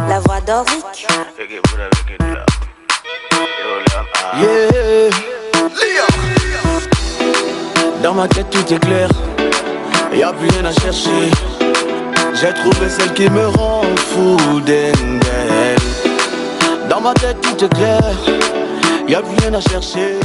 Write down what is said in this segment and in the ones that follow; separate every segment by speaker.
Speaker 1: La voix d'Oric.
Speaker 2: Yeah. Dans ma tête tout est clair, y'a plus rien à chercher. J'ai trouvé celle qui me rend fou d'elle. Dans ma tête tout est clair, y'a plus rien à chercher.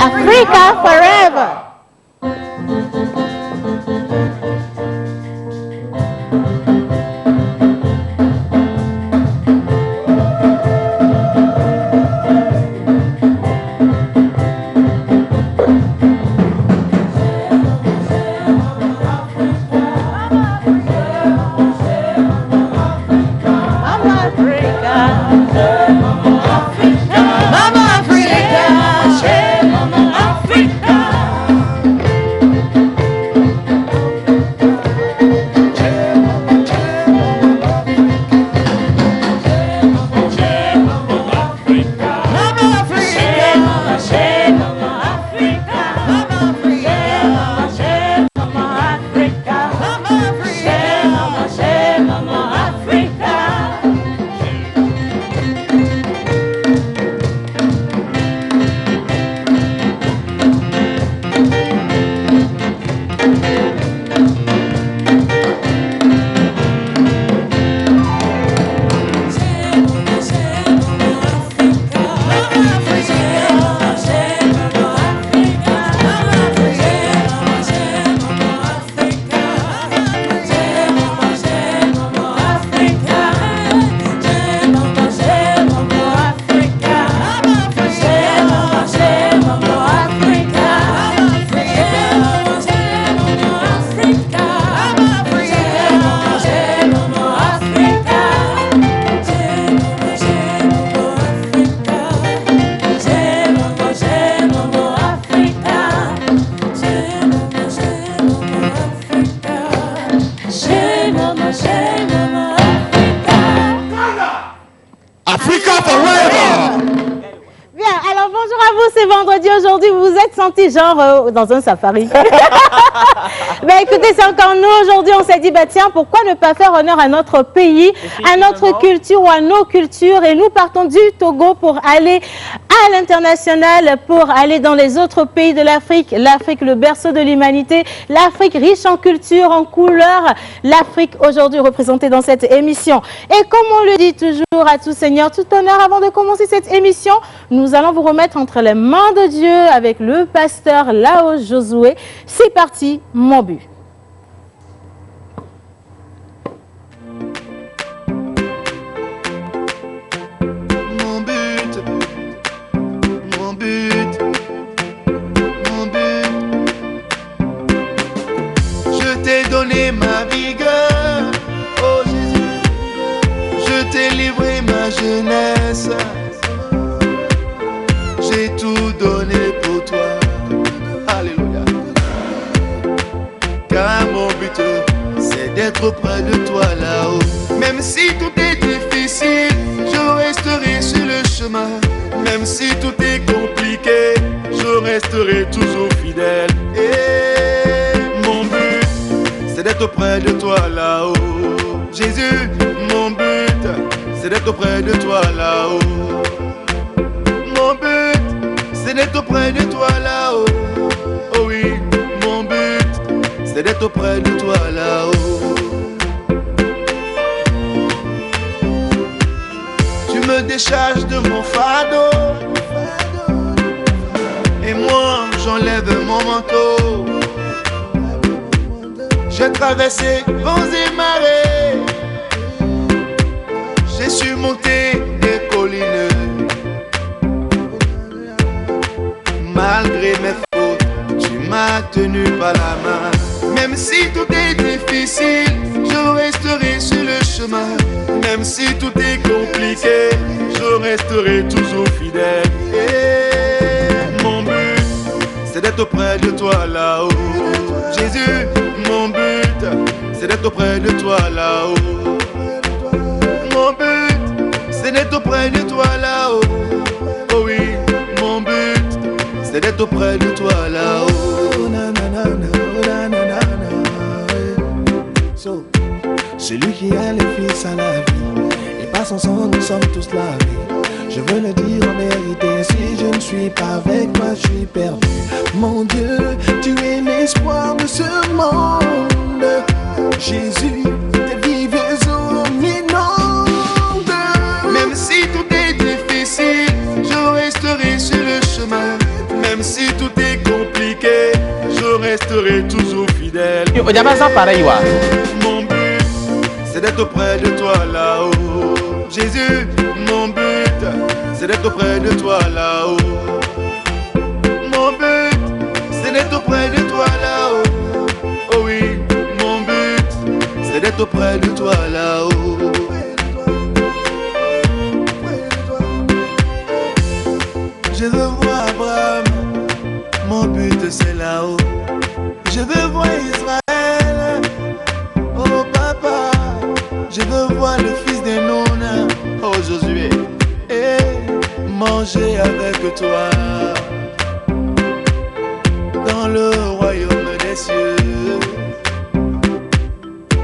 Speaker 3: Africa forever.
Speaker 4: Mama Africa, Africa forever.
Speaker 3: Bien, alors bonjour à vous, c'est vendredi aujourd'hui, vous vous êtes sentis genre dans un safari. Mais écoutez, c'est encore nous aujourd'hui, on s'est dit, bah tiens, pourquoi ne pas faire honneur à notre pays, à notre culture ou à nos cultures, et nous partons du Togo pour aller à l'international, pour aller dans les autres pays de l'Afrique. L'Afrique, le berceau de l'humanité, l'Afrique riche en culture, en couleurs, l'Afrique aujourd'hui représentée dans cette émission. Et comme on le dit toujours à tout seigneur, tout honneur, avant de commencer cette émission, nous allons vous remettre entre les mains de Dieu avec le pasteur Lao Josué. C'est parti, mon but.
Speaker 2: Mon but, mon but, mon but. Je t'ai donné ma vigueur, oh Jésus. Je t'ai livré ma jeunesse. J'ai tout donné pour toi. Alléluia. Car mon but, c'est d'être près de toi là-haut. Même si tout est difficile, je resterai sur le chemin. Même si tout est compliqué, je resterai toujours fidèle. Et mon but, c'est d'être près de toi là-haut. Jésus, mon but, c'est d'être près de toi là-haut. Mon but, c'est d'être auprès de toi là-haut. Oh oui, mon but, c'est d'être auprès de toi là-haut. Tu me décharges de mon fardeau, et moi j'enlève mon manteau. J'ai traversé vents et marées, j'ai surmonté des collines. Malgré mes fautes, tu m'as tenu par la main. Même si tout est difficile, je resterai sur le chemin. Même si tout est compliqué, je resterai toujours fidèle. Et mon but, c'est d'être auprès de toi là-haut. Jésus, mon but, c'est d'être auprès de toi là-haut. Mon but, c'est d'être auprès de toi là-haut. Oh oui, mon but, c'est d'être auprès de toi là-haut. So, celui qui a les fils à la vie, et par son sang nous sommes tous lavés. Je veux le dire en vérité, si je ne suis pas avec toi, je suis perdu. Mon Dieu, tu es l'espoir de ce monde. Jésus, tes vives eaux m'inondent. Même si tout est difficile, je resterai sur le chemin. Même si tout est compliqué, je resterai toujours fidèle. Mon but, c'est d'être auprès de toi là-haut. Jésus, mon but, c'est d'être auprès de toi là-haut. Mon but, c'est d'être auprès de toi là-haut. Oh oui, mon but, c'est d'être auprès de toi là-haut. Je veux voir Abraham, mon but c'est là-haut. Je veux voir Israël, oh papa. Je veux voir le fils de Nun, oh Josué, et manger avec toi dans le royaume des cieux.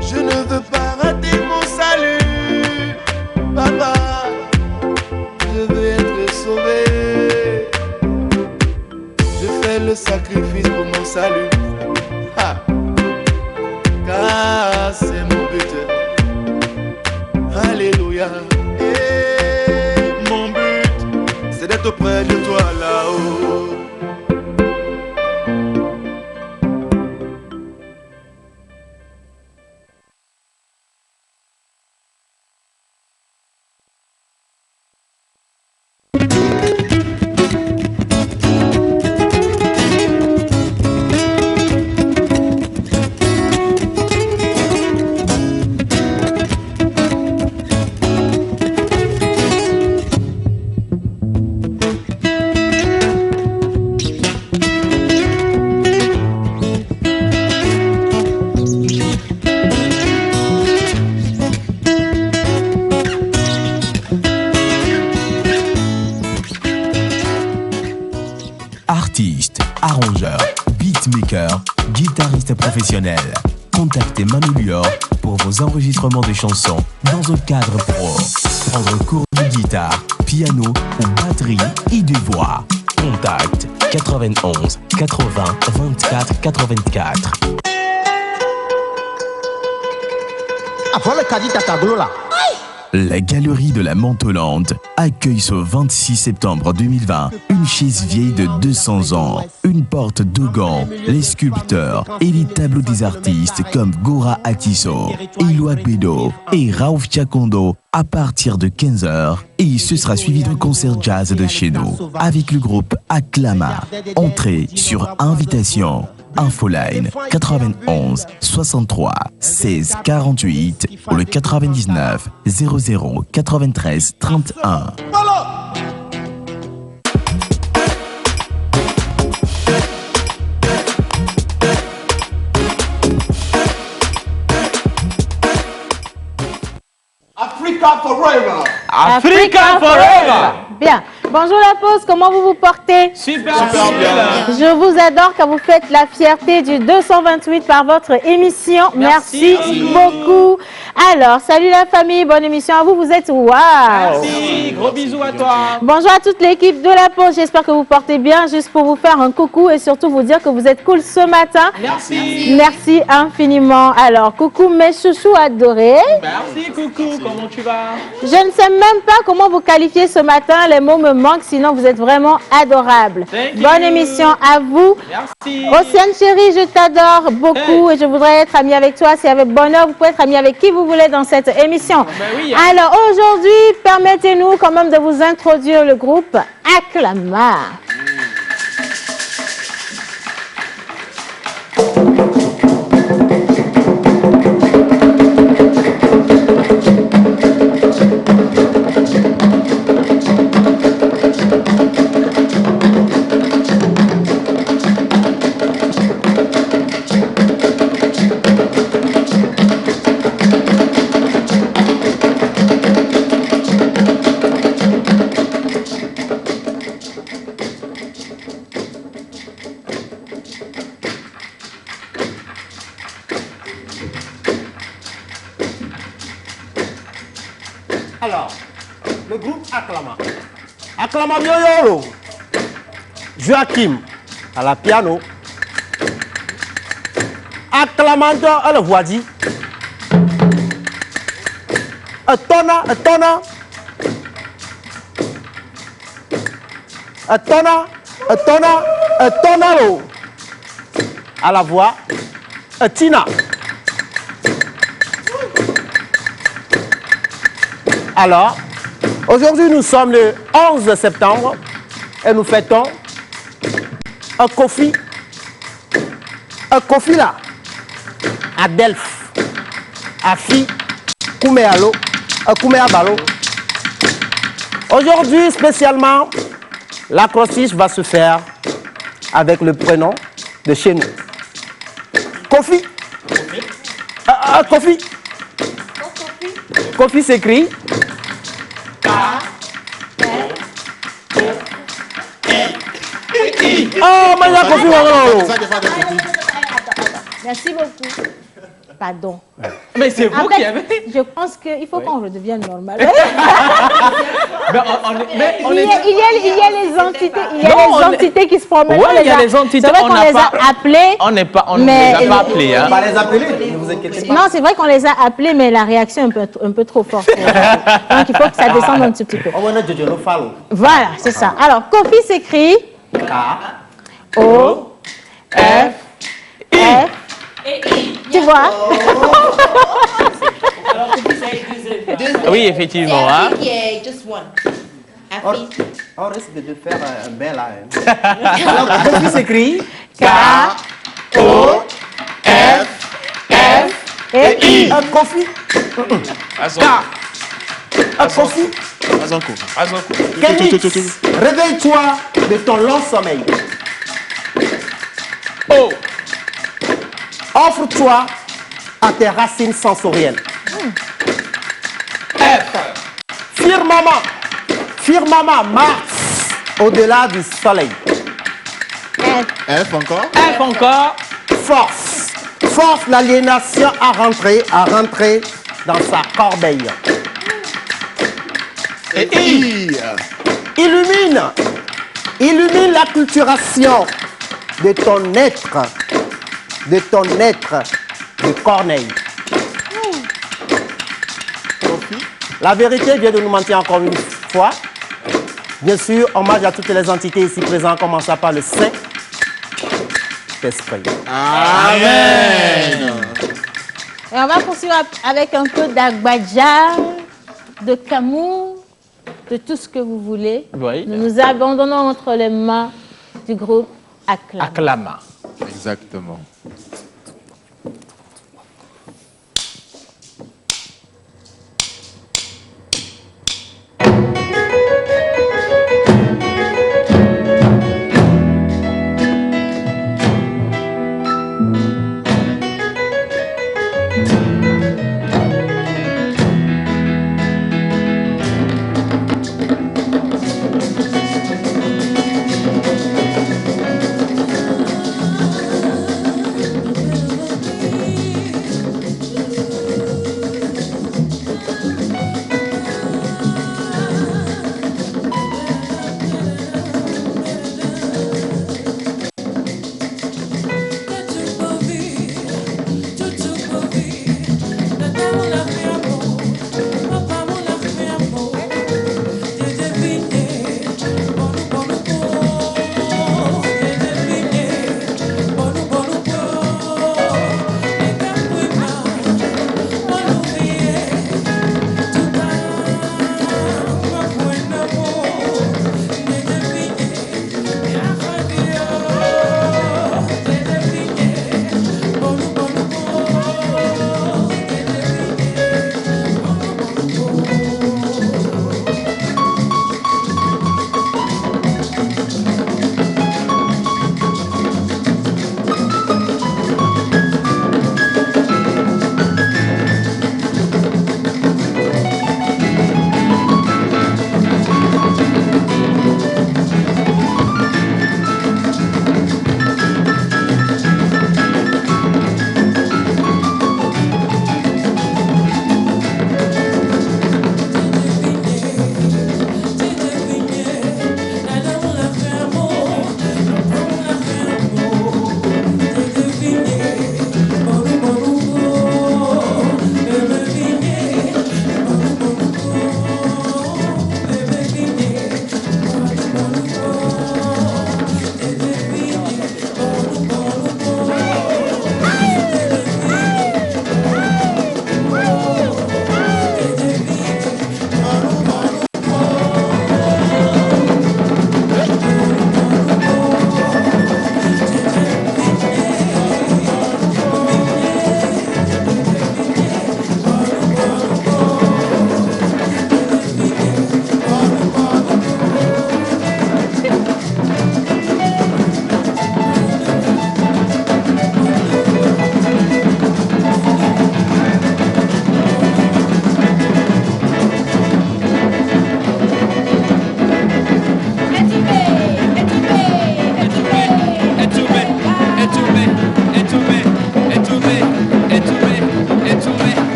Speaker 2: Je ne veux pas rater mon salut, papa. Je veux être sauvé. Je fais le sacrifice pour mon salut. Ha. Car c'est mon but. Alléluia. Et mon but, c'est d'être auprès de toi là-haut.
Speaker 5: professionnel. Contactez Manu Lior pour vos enregistrements de chansons dans un cadre pro. Prendre cours de guitare, piano ou batterie et de voix. Contact 91 80 24 84. La Galerie de la Montolande accueille ce 26 septembre 2020 une chaise vieille de 200 ans, une porte Dogon, les sculpteurs et les tableaux des artistes comme Gora Atiso, Eloi Bedo et Raouf Chakondo à partir de 15h et ce sera suivi d'un concert jazz de chez nous avec le groupe Acclama. Entrée sur invitation. Infoline 91 63 16 48 ou le 99 00 93 31.
Speaker 4: Africa forever.
Speaker 3: Africa forever. Bien. Bonjour la pause, comment vous vous portez?
Speaker 6: Super bien.
Speaker 3: Je vous adore quand vous faites la fierté du 228 par votre émission. Merci beaucoup. Alors, salut la famille, bonne émission à vous. Vous êtes waouh.
Speaker 6: Merci, gros bisous à toi.
Speaker 3: Bonjour à toute l'équipe de la pause. J'espère que vous portez bien. Juste pour vous faire un coucou et surtout vous dire que vous êtes cool ce matin.
Speaker 6: Merci.
Speaker 3: Merci infiniment. Alors, coucou mes chouchous adorés.
Speaker 6: Merci, coucou. Comment tu vas?
Speaker 3: Je ne sais même pas comment vous qualifier ce matin. Les mots me manquent, sinon vous êtes vraiment adorables. Bonne émission à vous.
Speaker 6: Merci.
Speaker 3: Océane chérie, je t'adore beaucoup et je voudrais être amie avec toi. C'est avec bonheur, vous pouvez être amie avec qui vous voulez dans cette émission.
Speaker 6: Oui.
Speaker 3: Alors aujourd'hui, permettez-nous quand même de vous introduire le groupe Acclama.
Speaker 7: Alors, le groupe Acclama. Acclama Mioyolo. Joachim à la piano. Acclamando à la voix dit. Atona. À la voix. Tina. Alors, aujourd'hui nous sommes le 11 septembre et nous fêtons un Kofi là, à Delphes, à Fi, Kouméalo, à Kouméabalo. Aujourd'hui spécialement, l'acrostiche va se faire avec le prénom de chez nous. Kofi. Kofi. Kofi s'écrit
Speaker 3: Merci beaucoup. Pardon.
Speaker 6: Mais c'est vous qui avez...
Speaker 3: Je pense qu'il faut qu'on redevienne normal.
Speaker 6: Il
Speaker 3: y a les entités, entités qui se promènent.
Speaker 6: Oui, il y a les entités.
Speaker 3: C'est vrai qu'on les a appelées.
Speaker 6: On ne les a pas appelés. Hein.
Speaker 7: On va les appeler, ne vous inquiétez pas.
Speaker 3: Non, c'est vrai qu'on les a appelés, mais la réaction est un peu trop forte. Donc, il faut que ça descende un petit peu. Voilà, c'est ça. Alors, Kofi s'écrit K-O-F-I. Tu vois?
Speaker 6: Oui, effectivement. Hein.
Speaker 7: On risque de faire un bel là. Alors, Kofi s'écrit
Speaker 3: K-O-F-F-I.
Speaker 7: Kofi. Kofi. Réveille-toi de ton long sommeil. Offre-toi à tes racines sensorielles. Firmament Mars au-delà du soleil.
Speaker 4: F encore.
Speaker 6: F encore.
Speaker 7: Force. force l'aliénation à rentrer dans sa corbeille.
Speaker 4: Et
Speaker 7: Illumine l'acculturation de ton être de Corneille. La vérité vient de nous mentir encore une fois. Bien sûr, hommage à toutes les entités ici présentes, commençant par le Saint-Esprit.
Speaker 4: Amen.
Speaker 3: Et on va poursuivre avec un peu d'Agbadja, de Camus, de tout ce que vous voulez.
Speaker 6: Oui.
Speaker 3: Nous nous abandonnons entre les mains du groupe Acclama.
Speaker 6: Acclama.
Speaker 4: Exactement.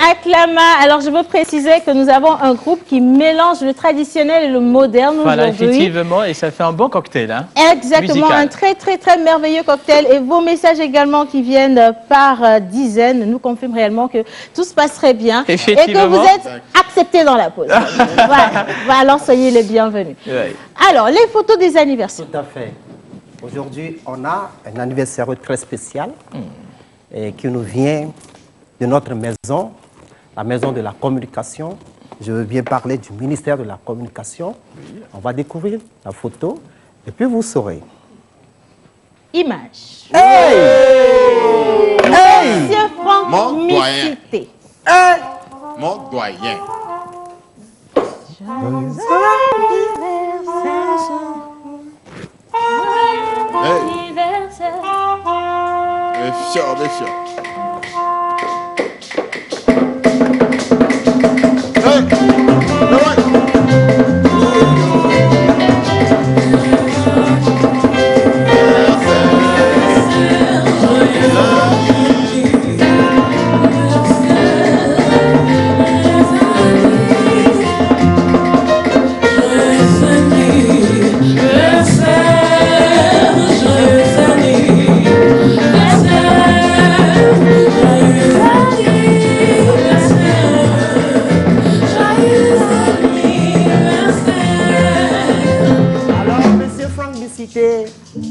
Speaker 3: Acclama. Alors, je veux préciser que nous avons un groupe qui mélange le traditionnel et le moderne
Speaker 6: voilà,
Speaker 3: aujourd'hui.
Speaker 6: effectivement, et ça fait un bon cocktail. Hein,
Speaker 3: exactement,
Speaker 6: musical.
Speaker 3: Un très, très, très merveilleux cocktail. Et vos messages également qui viennent par dizaines nous confirment réellement que tout se passe très bien. Et que vous êtes acceptés dans la pause. Voilà. Alors, soyez les bienvenus.
Speaker 6: Oui.
Speaker 3: Alors, les photos des anniversaires.
Speaker 7: Tout à fait. Aujourd'hui, on a un anniversaire très spécial et qui nous vient de notre maison, la maison de la communication. Je veux bien parler du ministère de la communication. Oui. On va découvrir la photo et puis vous saurez.
Speaker 3: Image.
Speaker 7: Hey!
Speaker 3: Monsieur Franck
Speaker 4: Mon doyen.
Speaker 3: Micité.
Speaker 7: Hey!
Speaker 4: Mon doyen.
Speaker 3: Joyeux anniversaire.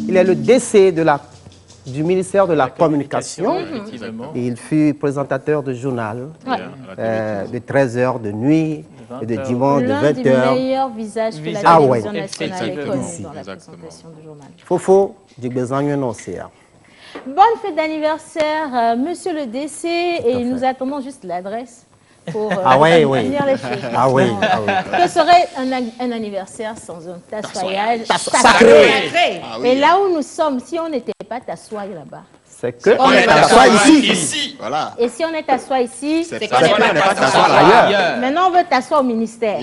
Speaker 7: Il est le DC du ministère de la Communication. Et il fut présentateur de journal de 13h de nuit et de dimanche de 20h.
Speaker 3: L'un des meilleurs visages que la télévision nationale ait connu dans la présentation du journal.
Speaker 7: Fofo, Djigbezanyo Sia.
Speaker 3: Bonne fête d'anniversaire, monsieur le DC, et nous attendons juste l'adresse pour venir les fêtes.
Speaker 7: Ah oui.
Speaker 3: Que serait un anniversaire sans un tassoyage sacré? Et là où nous sommes, si on n'était pas tassoyé là-bas,
Speaker 7: c'est qu'on est tassoyé ici.
Speaker 8: Voilà.
Speaker 3: Et si on est tassoyé ici,
Speaker 8: c'est qu'on n'est pas tassoyé ailleurs.
Speaker 3: Maintenant, on veut t'asseoir au ministère.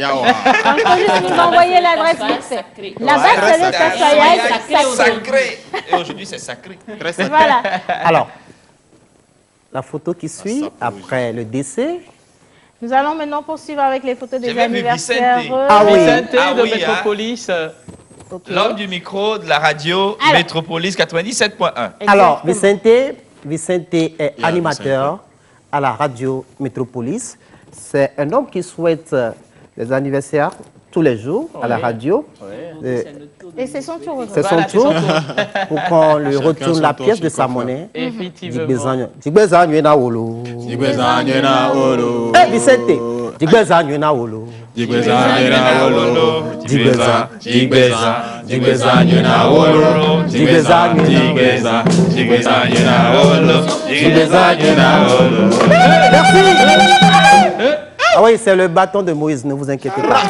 Speaker 3: On peut juste nous envoyer l'adresse vite fait. Là-bas, c'est le tassoyage
Speaker 8: sacré. Et aujourd'hui, c'est sacré. Très sacré.
Speaker 3: Voilà.
Speaker 7: Alors, la photo qui suit, après le décès.
Speaker 3: Nous allons maintenant poursuivre avec les photos des anniversaires.
Speaker 6: Vicente de Métropolis.
Speaker 8: L'homme du micro de la radio Métropolis 97.1.
Speaker 7: Alors, Vicente est animateur à la radio Métropolis. C'est un homme qui souhaite les anniversaires tous les jours à la radio.
Speaker 3: Et c'est son tour.
Speaker 7: C'est son tour pour qu'on lui retourne la pièce de sa monnaie.
Speaker 6: Effectivement.
Speaker 7: Djigbezanyo na wolo.
Speaker 8: Djigbezanyo na wolo.
Speaker 7: Vicente. Djigbezanyo na wolo.
Speaker 8: Djigbezanyo na wolo. Djigbezanyo na wolo. Djigbezanyo na wolo. Djigbezanyo na wolo.
Speaker 7: Merci. Ah oui, c'est le bâton de Moïse, ne vous inquiétez pas.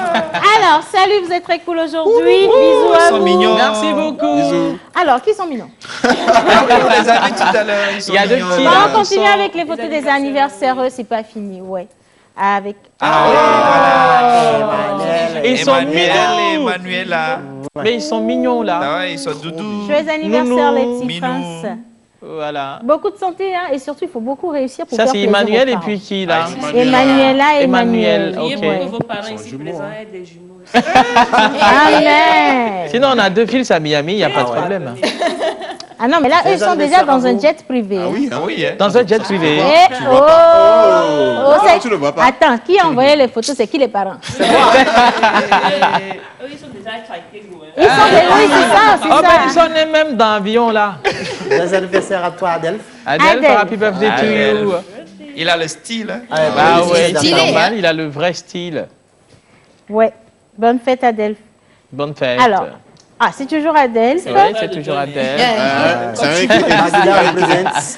Speaker 3: Alors, salut, vous êtes très cool aujourd'hui. Bisous à vous.
Speaker 8: Mignons.
Speaker 6: Merci beaucoup.
Speaker 8: Bisous.
Speaker 3: Alors, qui sont mignons?
Speaker 8: On les a vus tout à l'heure.
Speaker 6: Il y a deux petits.
Speaker 3: On continue avec les photos des anniversaires. C'est pas fini, ouais. Avec.
Speaker 6: Ils sont mignons.
Speaker 8: Emmanuela.
Speaker 6: Mais ils sont mignons là.
Speaker 8: Ah ouais, ils sont doudous.
Speaker 3: Joyeux anniversaire, les petits
Speaker 8: Minou.
Speaker 3: princes.
Speaker 6: Voilà.
Speaker 3: Beaucoup de santé, hein, et surtout, il faut beaucoup réussir pour
Speaker 6: Ça,
Speaker 3: faire
Speaker 6: c'est
Speaker 3: plaisir
Speaker 6: Emmanuel
Speaker 3: aux
Speaker 6: et
Speaker 3: parents.
Speaker 6: puis qui là?
Speaker 3: Emmanuela et
Speaker 6: Emmanuel,
Speaker 3: Emmanuel.
Speaker 6: ok.
Speaker 3: Ouais.
Speaker 9: Vos parents ici présents et des jumeaux.
Speaker 3: Amen.
Speaker 6: Sinon, on a deux fils à Miami, il n'y a pas de problème.
Speaker 3: Ah non, mais là, eux sont déjà dans un jet privé.
Speaker 8: Ah oui, hein.
Speaker 6: Dans un jet privé.
Speaker 3: Et
Speaker 8: Ah, tu le vois pas.
Speaker 3: Attends, qui a envoyé les photos? C'est qui les parents?
Speaker 9: Eux, ils sont déjà traqués.
Speaker 3: Ils sont des... Oui, c'est ça, c'est
Speaker 6: Oh, ben, ils
Speaker 3: ça.
Speaker 6: sont nés même dans l'avion là.
Speaker 7: Des anniversaires à toi, Adèle.
Speaker 6: Adèle, happy birthday to you.
Speaker 8: Il a le style. Hein.
Speaker 6: Ah ouais, c'est
Speaker 3: Stylé,
Speaker 6: normal, il a le vrai style.
Speaker 3: Ouais. Bonne fête, Adèle.
Speaker 6: Bonne fête.
Speaker 3: Alors, c'est toujours Adèle.
Speaker 6: Ouais, c'est toujours Adèle.
Speaker 8: C'est vrai qu'il
Speaker 7: Magida représente.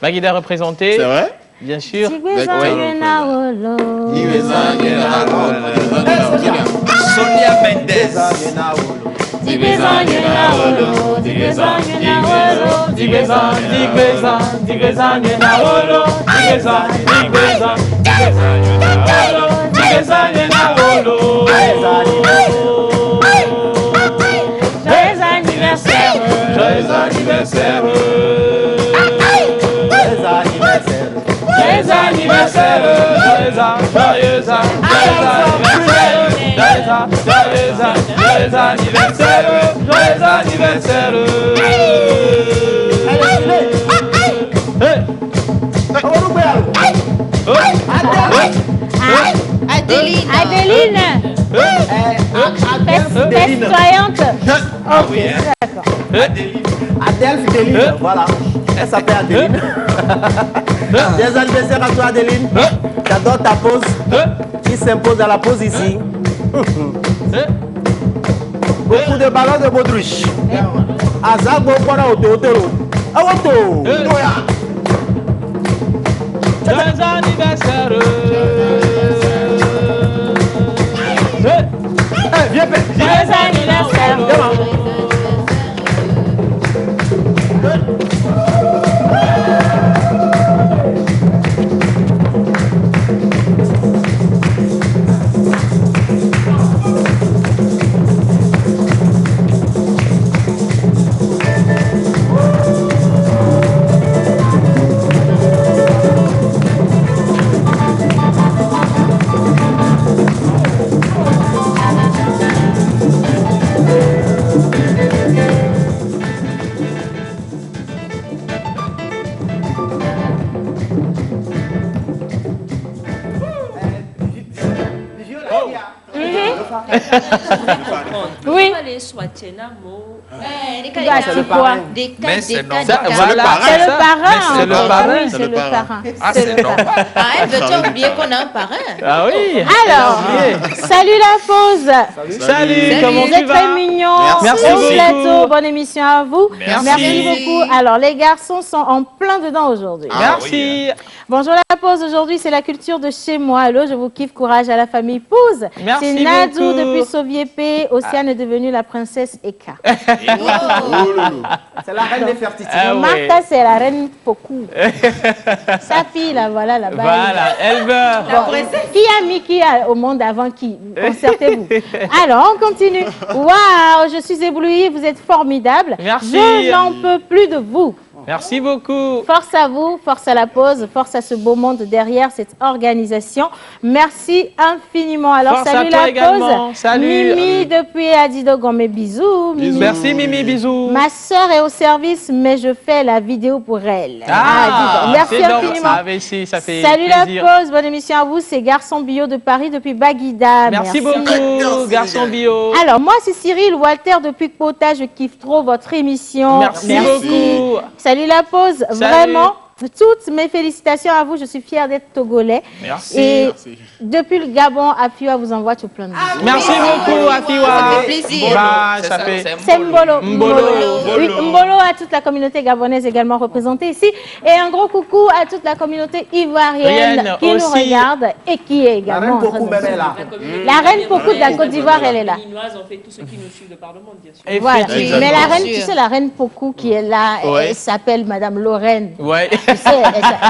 Speaker 6: Maguida représenté.
Speaker 8: C'est vrai?
Speaker 6: Bien sûr.
Speaker 8: Sonia Mendes.
Speaker 3: Joyeux anniversaire.
Speaker 6: Joyeux anniversaire.
Speaker 7: Joyeux anniversaire.
Speaker 3: Adéline. Festoyante. Ok, d'accord.
Speaker 7: Adèle Fidéline, voilà. Elle s'appelle Adéline. Des anniversaires à toi, Adéline. J'adore ta pose. Qui s'impose à la pose ici. Beaucoup de ballons de baudruche. Azagbo Kwana Ototoro. Awoto.
Speaker 6: Joyeux anniversaire.
Speaker 7: Viens, père.
Speaker 3: Joyeux anniversaire. Oui.
Speaker 9: Les Swatiena, Mo.
Speaker 3: C'est quoi?
Speaker 8: Mais c'est normal.
Speaker 6: Voilà,
Speaker 3: C'est le
Speaker 6: ça.
Speaker 3: parrain.
Speaker 6: C'est le
Speaker 3: encore.
Speaker 6: parrain.
Speaker 3: Oui, c'est le parrain.
Speaker 8: Ah,
Speaker 3: C'est
Speaker 8: c'est
Speaker 3: le
Speaker 8: normal.
Speaker 3: parrain.
Speaker 10: Ah, elle veut oublier qu'on a un parrain.
Speaker 6: Ah oui.
Speaker 3: Alors, salut la pause.
Speaker 6: Salut, comment
Speaker 3: Vous
Speaker 6: tu
Speaker 3: êtes très
Speaker 6: vas?
Speaker 3: mignons.
Speaker 6: Merci
Speaker 3: Au
Speaker 6: beaucoup.
Speaker 3: plateau, bonne émission à vous.
Speaker 8: Merci.
Speaker 3: Beaucoup. Alors, les garçons sont en plein dedans aujourd'hui.
Speaker 6: Merci.
Speaker 3: Bonjour la pause. Aujourd'hui, c'est la culture de chez moi. Allô, je vous kiffe. Courage à la famille Pouze.
Speaker 6: Merci
Speaker 3: C'est Nadou
Speaker 6: beaucoup.
Speaker 3: depuis Soviépé. Océane est devenue la princesse Eka.
Speaker 7: C'est la reine des fertilités.
Speaker 6: Ah ouais.
Speaker 3: Martha, c'est la reine Poku. Sa fille, là, voilà, là-bas.
Speaker 6: Voilà, elle veut.
Speaker 3: Qui a mis qui au monde avant qui? Concertez-vous. Alors, on continue. Waouh, je suis éblouie, vous êtes formidables.
Speaker 6: Merci.
Speaker 3: Je n'en peux plus de vous.
Speaker 6: Merci beaucoup.
Speaker 3: Force à vous, force à la pause, force à ce beau monde derrière cette organisation. Merci infiniment. Alors,
Speaker 6: Force
Speaker 3: salut
Speaker 6: à toi
Speaker 3: la
Speaker 6: également.
Speaker 3: pause.
Speaker 6: Salut.
Speaker 3: Mimi depuis Adidogon, mes bisous. Mimi.
Speaker 6: Merci Mimi, bisous.
Speaker 3: Ma sœur est au service, mais je fais la vidéo pour elle.
Speaker 6: Ah,
Speaker 3: dis donc. Merci
Speaker 6: c'est donc
Speaker 3: infiniment.
Speaker 6: ça, mais si, ça fait
Speaker 3: Salut
Speaker 6: plaisir.
Speaker 3: la pause, bonne émission à vous. C'est Garçon Bio de Paris depuis Baguida.
Speaker 6: Merci beaucoup, garçon bio.
Speaker 3: Alors, moi, c'est Cyril Walter depuis Kpota. Je kiffe trop votre émission.
Speaker 6: Merci beaucoup.
Speaker 3: Salut la pause.
Speaker 6: Salut.
Speaker 3: Vraiment, toutes mes félicitations à vous. Je suis fière d'être togolais.
Speaker 6: Merci.
Speaker 3: Et depuis le Gabon, Afiwa vous envoie tout plein de bisous.
Speaker 6: Merci beaucoup, Afiwa.
Speaker 10: Ça fait plaisir.
Speaker 6: Bah,
Speaker 8: C'est
Speaker 6: ça
Speaker 8: ça,
Speaker 6: fait.
Speaker 3: C'est Mbolo.
Speaker 6: Mbolo.
Speaker 3: Oui, Mbolo à toute la communauté gabonaise également représentée ici. Et un gros coucou à toute la communauté ivoirienne
Speaker 6: Rienne
Speaker 3: qui nous
Speaker 6: aussi.
Speaker 3: regarde et qui est
Speaker 7: La reine
Speaker 3: également.
Speaker 7: Pokou, même, elle est là.
Speaker 3: La reine Pokou de la Côte d'Ivoire, elle est là.
Speaker 9: Les Béninoises ont fait tous ceux qui nous suivent de par le monde, bien sûr.
Speaker 3: Voilà.
Speaker 6: Effectivement.
Speaker 3: Mais la reine,
Speaker 10: Bien
Speaker 3: tu
Speaker 10: sûr.
Speaker 3: sais, la reine Pokou qui est là,
Speaker 6: Ouais.
Speaker 3: elle s'appelle Madame Lorraine.
Speaker 6: Ouais.
Speaker 3: Tu sais,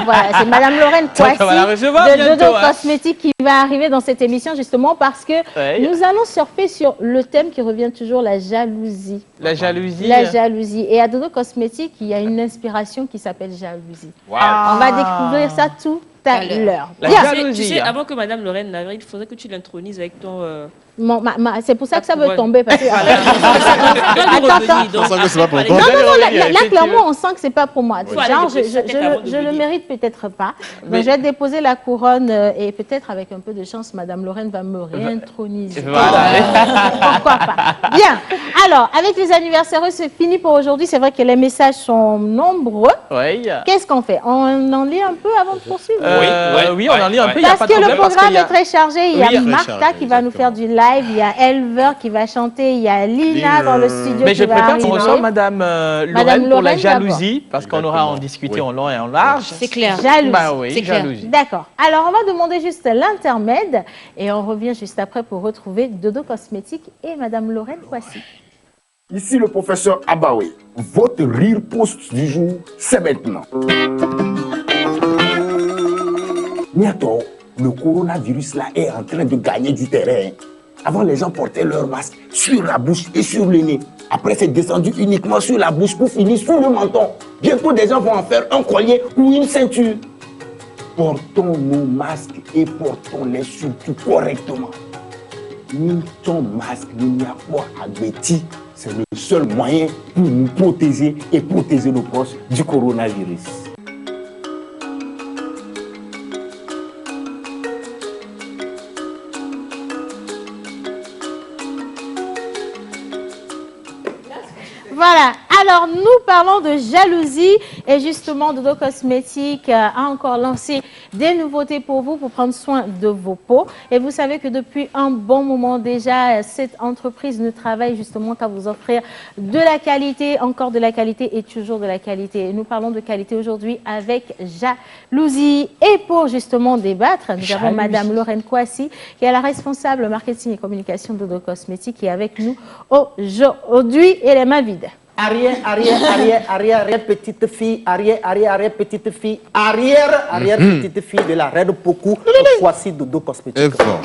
Speaker 3: voilà, c'est Madame Lorraine
Speaker 6: Ça va la
Speaker 3: Poissy
Speaker 6: recevoir
Speaker 3: de
Speaker 6: bientôt,
Speaker 3: Dodo
Speaker 6: hein.
Speaker 3: Cosmétique qui va arriver dans cette émission justement parce que
Speaker 6: Ouais.
Speaker 3: nous allons surfer sur le thème qui revient toujours, la jalousie.
Speaker 6: La jalousie.
Speaker 3: La jalousie. Et à Dodo Cosmétique, il y a une inspiration qui s'appelle jalousie.
Speaker 8: Wow.
Speaker 3: On va découvrir ça tout à l'heure.
Speaker 6: La
Speaker 3: Bien.
Speaker 6: jalousie.
Speaker 9: Tu sais, avant que Madame Lorraine n'arrive, il faudrait que tu l'intronises avec ton...
Speaker 3: C'est pour ça que ça veut
Speaker 9: Ouais.
Speaker 3: tomber. Parce que...
Speaker 9: Voilà.
Speaker 3: Attends.
Speaker 4: Ça que c'est pas pour
Speaker 3: Non,
Speaker 4: toi.
Speaker 3: non, non, là,
Speaker 6: Effectivement.
Speaker 3: clairement, on sent que c'est pas pour moi.
Speaker 9: Faut aller
Speaker 3: Genre,
Speaker 9: déposer sa tête avant de
Speaker 3: je le
Speaker 9: venir.
Speaker 3: mérite peut-être pas.
Speaker 6: Mais-
Speaker 3: Donc, je vais déposer la couronne et peut-être avec un peu de chance, Madame Lorraine va me réintroniser.
Speaker 6: Voilà.
Speaker 3: Pourquoi pas. Bien. Alors, avec les anniversaires, c'est fini pour aujourd'hui. C'est vrai que les messages sont nombreux.
Speaker 6: Oui.
Speaker 3: Qu'est-ce qu'on fait? On en lit un peu avant de poursuivre?
Speaker 6: Oui, on en lit un peu. Il y a
Speaker 3: Parce
Speaker 6: pas
Speaker 3: que
Speaker 6: de
Speaker 3: le
Speaker 6: problème, parce
Speaker 3: programme
Speaker 6: qu'il y a-
Speaker 3: est très chargé. Il y a
Speaker 6: Oui, très
Speaker 3: Martha
Speaker 4: chargé,
Speaker 3: qui va nous faire du live. Il y a Elver qui va chanter. Il y a Lina dans le studio
Speaker 6: Mais
Speaker 3: qui
Speaker 6: je
Speaker 3: va
Speaker 6: préfère qu'on
Speaker 3: arriver.
Speaker 6: reçoive Madame Lorraine pour la
Speaker 3: Lorraine
Speaker 6: jalousie, parce qu'on aura à en discuter en long et en large.
Speaker 10: C'est clair.
Speaker 3: Jalousie.
Speaker 6: Bah oui,
Speaker 10: C'est clair.
Speaker 6: jalousie.
Speaker 3: D'accord. Alors, on va demander juste l'intermède et on revient juste après pour retrouver Dodo Cosmétique et Madame Lorraine Poissy.
Speaker 11: Ici le professeur Abaoué. Votre rire post du jour, c'est maintenant. Mais attends, le coronavirus là est en train de gagner du terrain. Avant, les gens portaient leur masque sur la bouche et sur le nez. Après, c'est descendu uniquement sur la bouche pour finir sur le menton. Bientôt, des gens vont en faire un collier ou une ceinture. Portons nos masques et portons-les surtout correctement. Ni ton masque, ni à quoi Agbeti, c'est le seul moyen pour nous protéger et protéger nos proches du coronavirus.
Speaker 3: Voilà. Alors, nous parlons de jalousie et justement, Dodo Cosmétiques a encore lancé des nouveautés pour vous pour prendre soin de vos peaux. Et vous savez que depuis un bon moment déjà, cette entreprise ne travaille justement qu'à vous offrir de la qualité, encore de la qualité et toujours de la qualité. Et nous parlons de qualité aujourd'hui avec Jalousie. Et pour justement débattre, nous avons Madame Lorraine Kouassi, qui est la responsable marketing et communication de Dodo Cosmétiques, qui est avec nous aujourd'hui et les mains vides.
Speaker 7: Arrière, petite fille, arrière, petite fille, arrière, petite fille de la reine Poku, voici Dodo Cosmétiques.
Speaker 3: Celle-là,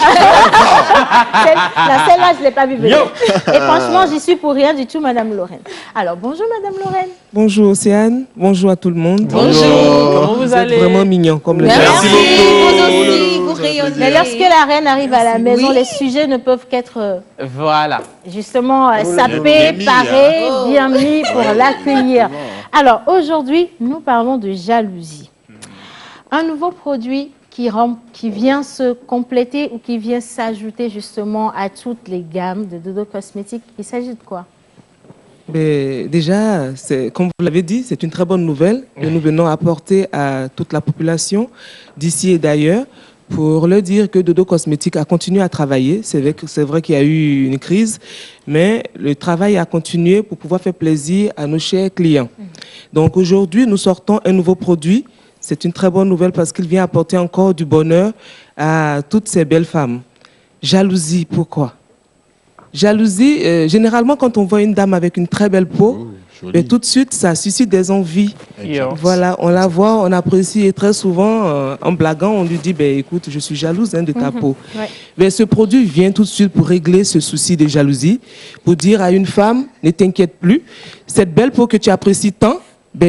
Speaker 3: je ne l'ai pas vue venir. Et franchement, j'y suis pour rien du tout, Madame Lorraine. Alors, bonjour, Madame Lorraine.
Speaker 12: Bonjour, Océane. Bonjour à tout le monde.
Speaker 6: Bonjour. Comment vous allez?
Speaker 12: Êtes vraiment mignon, comme le
Speaker 10: Merci beaucoup. Vous rayonnez.
Speaker 3: Mais lorsque la reine arrive à la maison, les sujets ne peuvent qu'être
Speaker 6: voilà.
Speaker 3: Justement sapés, parés, bien mis pour l'accueillir. Alors, aujourd'hui, nous parlons de jalousie. Un nouveau produit qui vient se compléter ou qui vient s'ajouter justement à toutes les gammes de Dodo Cosmétiques. Il s'agit de quoi?
Speaker 12: Mais déjà, comme vous l'avez dit, c'est une très bonne nouvelle que nous venons apporter à toute la population d'ici et d'ailleurs pour leur dire que Dodo Cosmétiques a continué à travailler. C'est vrai qu'il y a eu une crise, mais le travail a continué pour pouvoir faire plaisir à nos chers clients. Donc aujourd'hui, nous sortons un nouveau produit. C'est une très bonne nouvelle parce qu'il vient apporter encore du bonheur à toutes ces belles femmes. Jalousie, pourquoi? Jalousie, généralement, quand on voit une dame avec une très belle peau, tout de suite, ça suscite des envies. Voilà, on la voit, on apprécie et très souvent, en blaguant, on lui dit, écoute, je suis jalouse de ta peau.
Speaker 3: Ouais.
Speaker 12: Mais ce produit vient tout de suite pour régler ce souci de jalousie, pour dire à une femme, ne t'inquiète plus, cette belle peau que tu apprécies tant,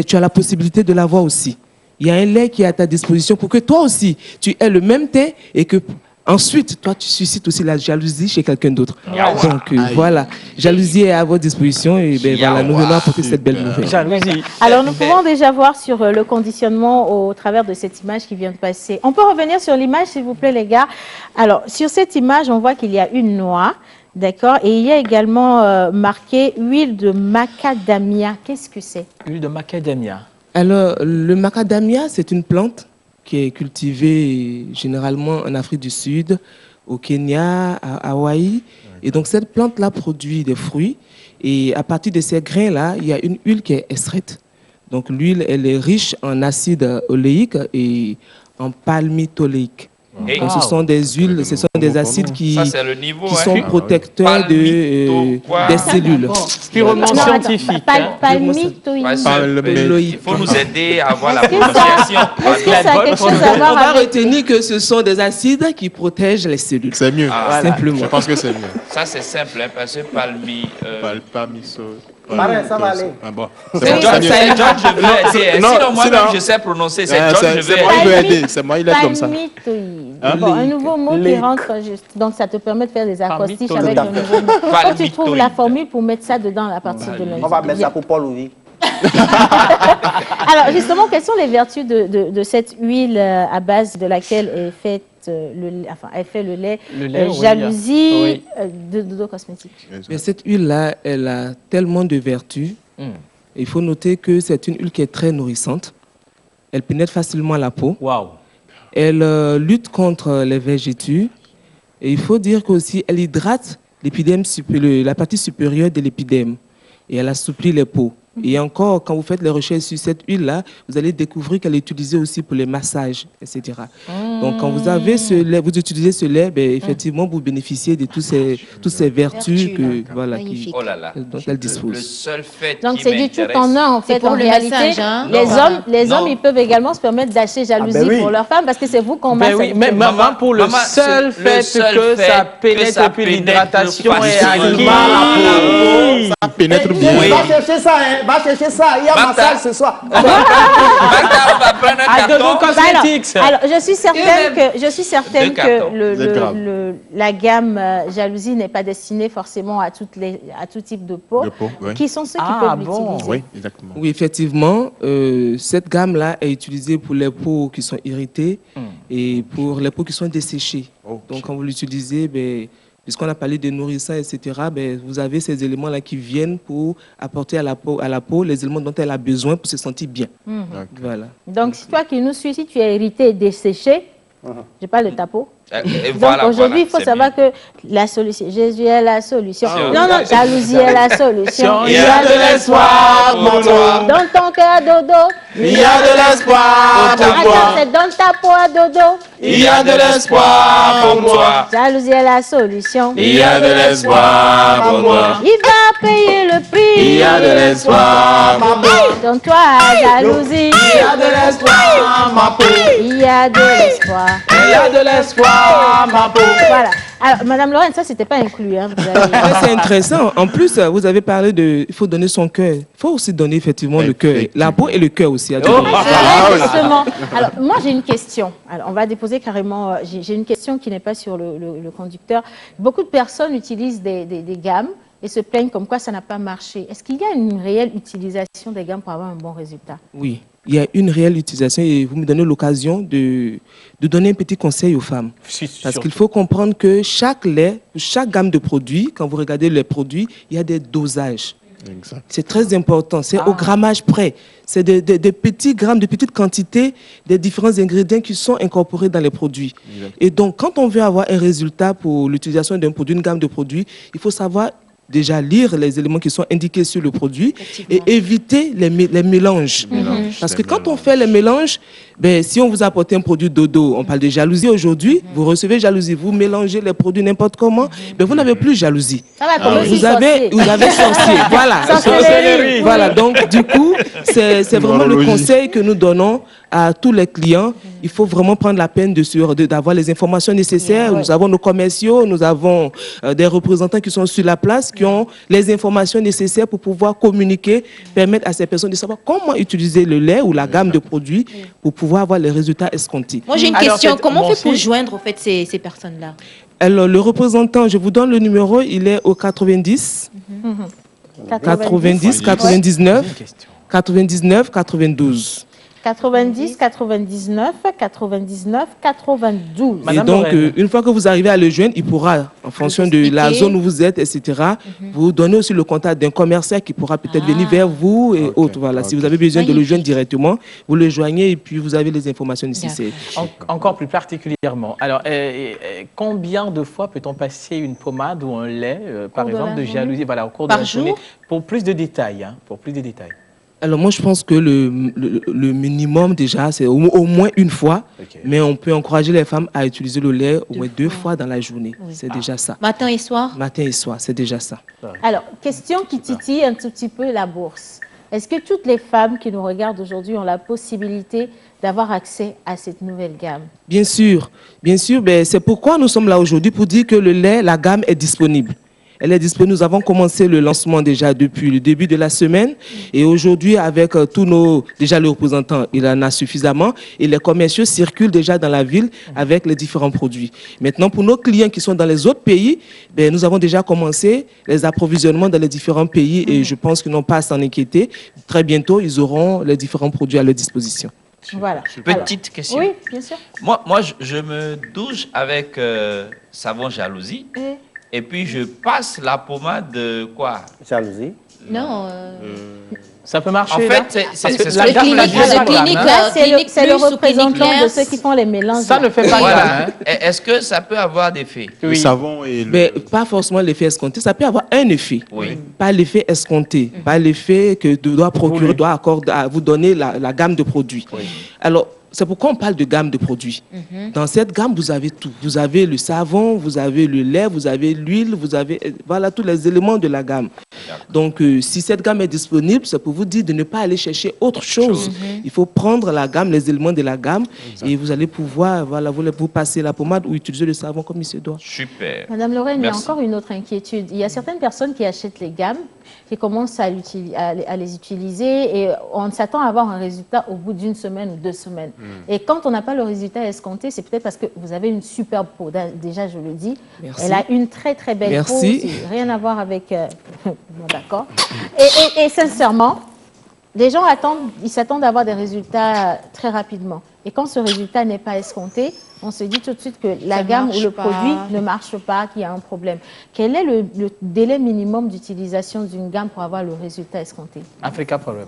Speaker 12: tu as la possibilité de la voir aussi. Il y a un lait qui est à ta disposition pour que toi aussi, tu aies le même teint et que ensuite, toi, tu suscites aussi la jalousie chez quelqu'un d'autre. Donc, voilà, jalousie est à votre disposition et voilà, nous venons apporter cette belle nouvelle.
Speaker 6: Jalousie.
Speaker 3: Alors, nous pouvons déjà voir sur le conditionnement au travers de cette image qui vient de passer. On peut revenir sur l'image, s'il vous plaît, les gars. Alors, sur cette image, on voit qu'il y a une noix, d'accord, et il y a également marqué huile de macadamia. Qu'est-ce que c'est? Huile de macadamia.
Speaker 12: Alors, le macadamia, c'est une plante qui est cultivée généralement en Afrique du Sud, au Kenya, à Hawaï. Et donc, cette plante-là produit des fruits. Et à partir de ces grains-là, il y a une huile qui est extraite. Donc, l'huile, elle est riche en acide oléique et en palmite oléique. Donc, ce sont des huiles, ce sont des acides qui sont protecteurs des cellules.
Speaker 6: Purement scientifique.
Speaker 12: Il
Speaker 8: faut nous aider à avoir la prononciation.
Speaker 12: On va retenir que ce sont des acides qui protègent les cellules.
Speaker 13: C'est mieux.
Speaker 12: Simplement.
Speaker 13: Je pense que c'est mieux.
Speaker 8: Ça, c'est simple, parce que
Speaker 7: Ça va aller.
Speaker 13: Bon.
Speaker 8: C'est John, je veux aider. Sinon, moi-même, je sais prononcer. C'est John, je veux
Speaker 13: aider. C'est moi, il est comme ça.
Speaker 3: Bon, un nouveau mot qui rentre juste. Donc, ça te permet de faire des acrostiches avec un nouveau mot. Quand tu trouves la formule pour mettre ça dedans à partir de lundi.
Speaker 7: On va mettre ça pour Paul Louis.
Speaker 3: Alors, justement, quelles sont les vertus de cette huile à base de laquelle est fait le lait jalousie de Dodo Cosmétiques?
Speaker 12: Mais cette huile-là, elle a tellement de vertus. Il faut noter que c'est une huile qui est très nourrissante. Elle pénètre facilement la peau.
Speaker 6: Wow.
Speaker 12: Elle lutte contre les vergetures. Et il faut dire qu'aussi, elle hydrate l'épiderme, la partie supérieure de l'épiderme. Et elle assouplit les peaux. Et encore, quand vous faites les recherches sur cette huile-là, vous allez découvrir qu'elle est utilisée aussi pour les massages, etc. Donc, quand vous avez ce lait, vous utilisez ce lait, effectivement, vous bénéficiez de toutes ces vertus dont elle dispose.
Speaker 8: Le seul fait
Speaker 3: donc, c'est du tout en un, en fait. En réalité, les hommes, ils peuvent également se permettre d'acheter jalousie pour leurs femmes parce que c'est vous qu'on masse.
Speaker 6: Oui, mais maman, pour le seul fait que ça pénètre et puis l'hydratation est acquise.
Speaker 13: Ça pénètre bien.
Speaker 7: Va chercher ça, hein. Va chercher ça. Il y a massage ce soir.
Speaker 3: Alors, je suis certaine que la gamme jalousie n'est pas destinée forcément à tout type de peau. Qui sont ceux qui peuvent l'utiliser?
Speaker 13: Oui, exactement.
Speaker 12: Oui, effectivement, cette gamme-là est utilisée pour les peaux qui sont irritées et pour les peaux qui sont desséchées. Donc, quand vous l'utilisez, puisqu'on a parlé des nourrissants, etc., ben, vous avez ces éléments-là qui viennent pour apporter à la peau les éléments dont elle a besoin pour se sentir bien. Voilà.
Speaker 3: Donc, si toi qui nous suis, si tu es irrité et desséché, je parle de ta peau. Donc aujourd'hui, il faut savoir que la solution, Jésus est la solution. Non, jalousie est la solution.
Speaker 6: Il y a de l'espoir pour toi.
Speaker 3: Dans ton cœur, dodo.
Speaker 6: Il y a de l'espoir pour toi.
Speaker 3: Attends, c'est dans ta peau, dodo.
Speaker 6: Il y a de l'espoir pour toi.
Speaker 3: Jalousie est la solution.
Speaker 6: Il y a de l'espoir pour toi.
Speaker 3: Il va payer le prix.
Speaker 6: Il y a de l'espoir pour toi.
Speaker 3: Dans toi, jalousie.
Speaker 6: Il y a de l'espoir, ma peau.
Speaker 3: Il y a de l'espoir.
Speaker 6: Il y a de l'espoir, ma peau.
Speaker 3: Voilà. Alors, Madame Lorraine, ça, c'était pas inclus. Hein,
Speaker 12: c'est intéressant. En plus, vous avez parlé de... Il faut donner son cœur. Il faut aussi donner effectivement le cœur. La peau et le cœur aussi.
Speaker 3: Justement. Alors, moi, j'ai une question. Alors, on va déposer carrément... J'ai une question qui n'est pas sur le conducteur. Beaucoup de personnes utilisent des gammes et se plaignent comme quoi ça n'a pas marché. Est-ce qu'il y a une réelle utilisation des gammes pour avoir un bon résultat?
Speaker 12: Oui, il y a une réelle utilisation et vous me donnez l'occasion de donner un petit conseil aux femmes. Parce qu'il faut comprendre que chaque lait, chaque gamme de produits, quand vous regardez les produits, il y a des dosages. C'est très important, c'est au grammage près. C'est des petits grammes, de petites quantités des différents ingrédients qui sont incorporés dans les produits. Et donc, quand on veut avoir un résultat pour l'utilisation d'un produit, une gamme de produits, il faut savoir déjà lire les éléments qui sont indiqués sur le produit et éviter les mélanges. Parce que quand on fait les mélanges, ben, si on vous apporte un produit dodo, on parle de jalousie aujourd'hui, vous recevez jalousie, vous mélangez les produits n'importe comment, ben, vous n'avez plus jalousie. Vous avez sorcier. Voilà. Voilà. Donc, du coup, c'est vraiment le conseil que nous donnons à tous les clients. Il faut vraiment prendre la peine d'avoir les informations nécessaires. Nous avons nos commerciaux, nous avons des représentants qui sont sur la place, qui ont les informations nécessaires pour pouvoir communiquer, permettre à ces personnes de savoir comment utiliser le lait ou la gamme de produits pour pouvoir avoir les résultats escomptés.
Speaker 10: Moi, j'ai une question. Comment on fait pour joindre en fait, ces personnes-là?
Speaker 12: Alors, le représentant, je vous donne le numéro, il est au 90, 90, 99, 99, 92.
Speaker 3: 90, 99, 99, 92.
Speaker 12: Et donc, une fois que vous arrivez à le joindre, il pourra, en fonction de la zone où vous êtes, etc., vous donner aussi le contact d'un commercial qui pourra peut-être venir vers vous et autres. Voilà. Si vous avez besoin de le joindre directement, vous le joignez et puis vous avez les informations nécessaires.
Speaker 6: Encore plus particulièrement, alors, combien de fois peut-on passer une pommade ou un lait, par exemple, de jalousie, voilà, au cours de la journée, pour plus de détails, pour plus de détails?
Speaker 12: Alors moi, je pense que le minimum déjà, c'est au moins une fois, mais on peut encourager les femmes à utiliser le lait au moins 2 fois dans la journée. C'est déjà ça.
Speaker 10: Matin et soir?
Speaker 12: Matin et soir, c'est déjà ça.
Speaker 3: Alors, question qui titille un tout petit peu la bourse. Est-ce que toutes les femmes qui nous regardent aujourd'hui ont la possibilité d'avoir accès à cette nouvelle gamme? Bien sûr.
Speaker 12: Ben, c'est pourquoi nous sommes là aujourd'hui pour dire que le lait, la gamme est disponible. Elle est disponible. Nous avons commencé le lancement déjà depuis le début de la semaine. Et aujourd'hui, avec tous déjà les représentants, il en a suffisamment. Et les commerciaux circulent déjà dans la ville avec les différents produits. Maintenant, pour nos clients qui sont dans les autres pays, ben, nous avons déjà commencé les approvisionnements dans les différents pays. Et je pense qu'ils n'ont pas à s'en inquiéter. Très bientôt, ils auront les différents produits à leur disposition.
Speaker 3: Voilà.
Speaker 8: Petite question.
Speaker 3: Oui, bien sûr.
Speaker 8: Moi je me douche avec savon jalousie. Et puis je passe la pommade de quoi?
Speaker 7: Jalousie.
Speaker 10: Non.
Speaker 6: Ça peut marcher.
Speaker 8: En fait, c'est
Speaker 6: la gamme.
Speaker 3: C'est le représentant de ceux qui font les mélanges.
Speaker 6: Ça ne fait pas
Speaker 8: voilà. Est-ce que ça peut avoir des effets?
Speaker 13: Le savon et le...
Speaker 12: Mais pas forcément l'effet escompté. Ça peut avoir un effet.
Speaker 8: Oui.
Speaker 12: Pas l'effet escompté. Pas l'effet que doit procurer, doit accorder à vous donner la gamme de produits.
Speaker 8: Oui.
Speaker 12: Alors, c'est pourquoi on parle de gamme de produits. Dans cette gamme, vous avez tout. Vous avez le savon, vous avez le lait, vous avez l'huile, vous avez voilà, tous les éléments de la gamme. Donc, si cette gamme est disponible, c'est pour vous dire de ne pas aller chercher autre chose. Il faut prendre la gamme, les éléments de la gamme, et vous allez pouvoir vous passer la pommade ou utiliser le savon comme il se doit.
Speaker 8: Super.
Speaker 3: Madame Lorraine,
Speaker 8: Merci.
Speaker 3: il y a encore une autre inquiétude. Il y a certaines personnes qui achètent les gammes, qui commencent à les utiliser et on s'attend à avoir un résultat au bout d'1 semaine ou 2 semaines. Et quand on n'a pas le résultat escompté, c'est peut-être parce que vous avez une superbe peau. Déjà, je le dis.
Speaker 12: Merci.
Speaker 3: Elle a une très, très belle peau. Rien à voir avec... Bon, d'accord. Et sincèrement, les gens s'attendent à avoir des résultats très rapidement. Et quand ce résultat n'est pas escompté, on se dit tout de suite que la gamme ou le produit ne marche pas, qu'il y a un problème. Quel est le délai minimum d'utilisation d'une gamme pour avoir le résultat escompté?
Speaker 6: Africa Forever.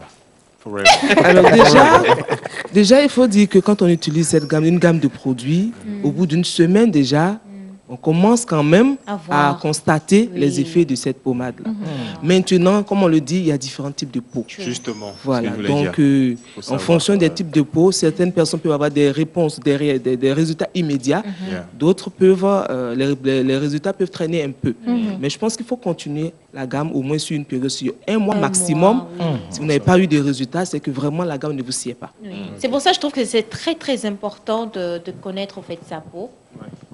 Speaker 12: Alors déjà, il faut dire que quand on utilise cette gamme, une gamme de produits, au bout d'une semaine déjà, on commence quand même à constater les effets de cette pommade-là. Maintenant, comme on le dit, il y a différents types de peau.
Speaker 13: Justement.
Speaker 12: Voilà. Donc, en fonction des types de peau, certaines personnes peuvent avoir des réponses, des résultats immédiats. D'autres peuvent, les résultats peuvent traîner un peu. Mais je pense qu'il faut continuer la gamme au moins sur une période, sur un mois maximum. Si vous n'avez pas eu de résultats, c'est que vraiment la gamme ne vous sied pas.
Speaker 10: C'est pour ça que je trouve que c'est très très important de connaître en fait sa peau.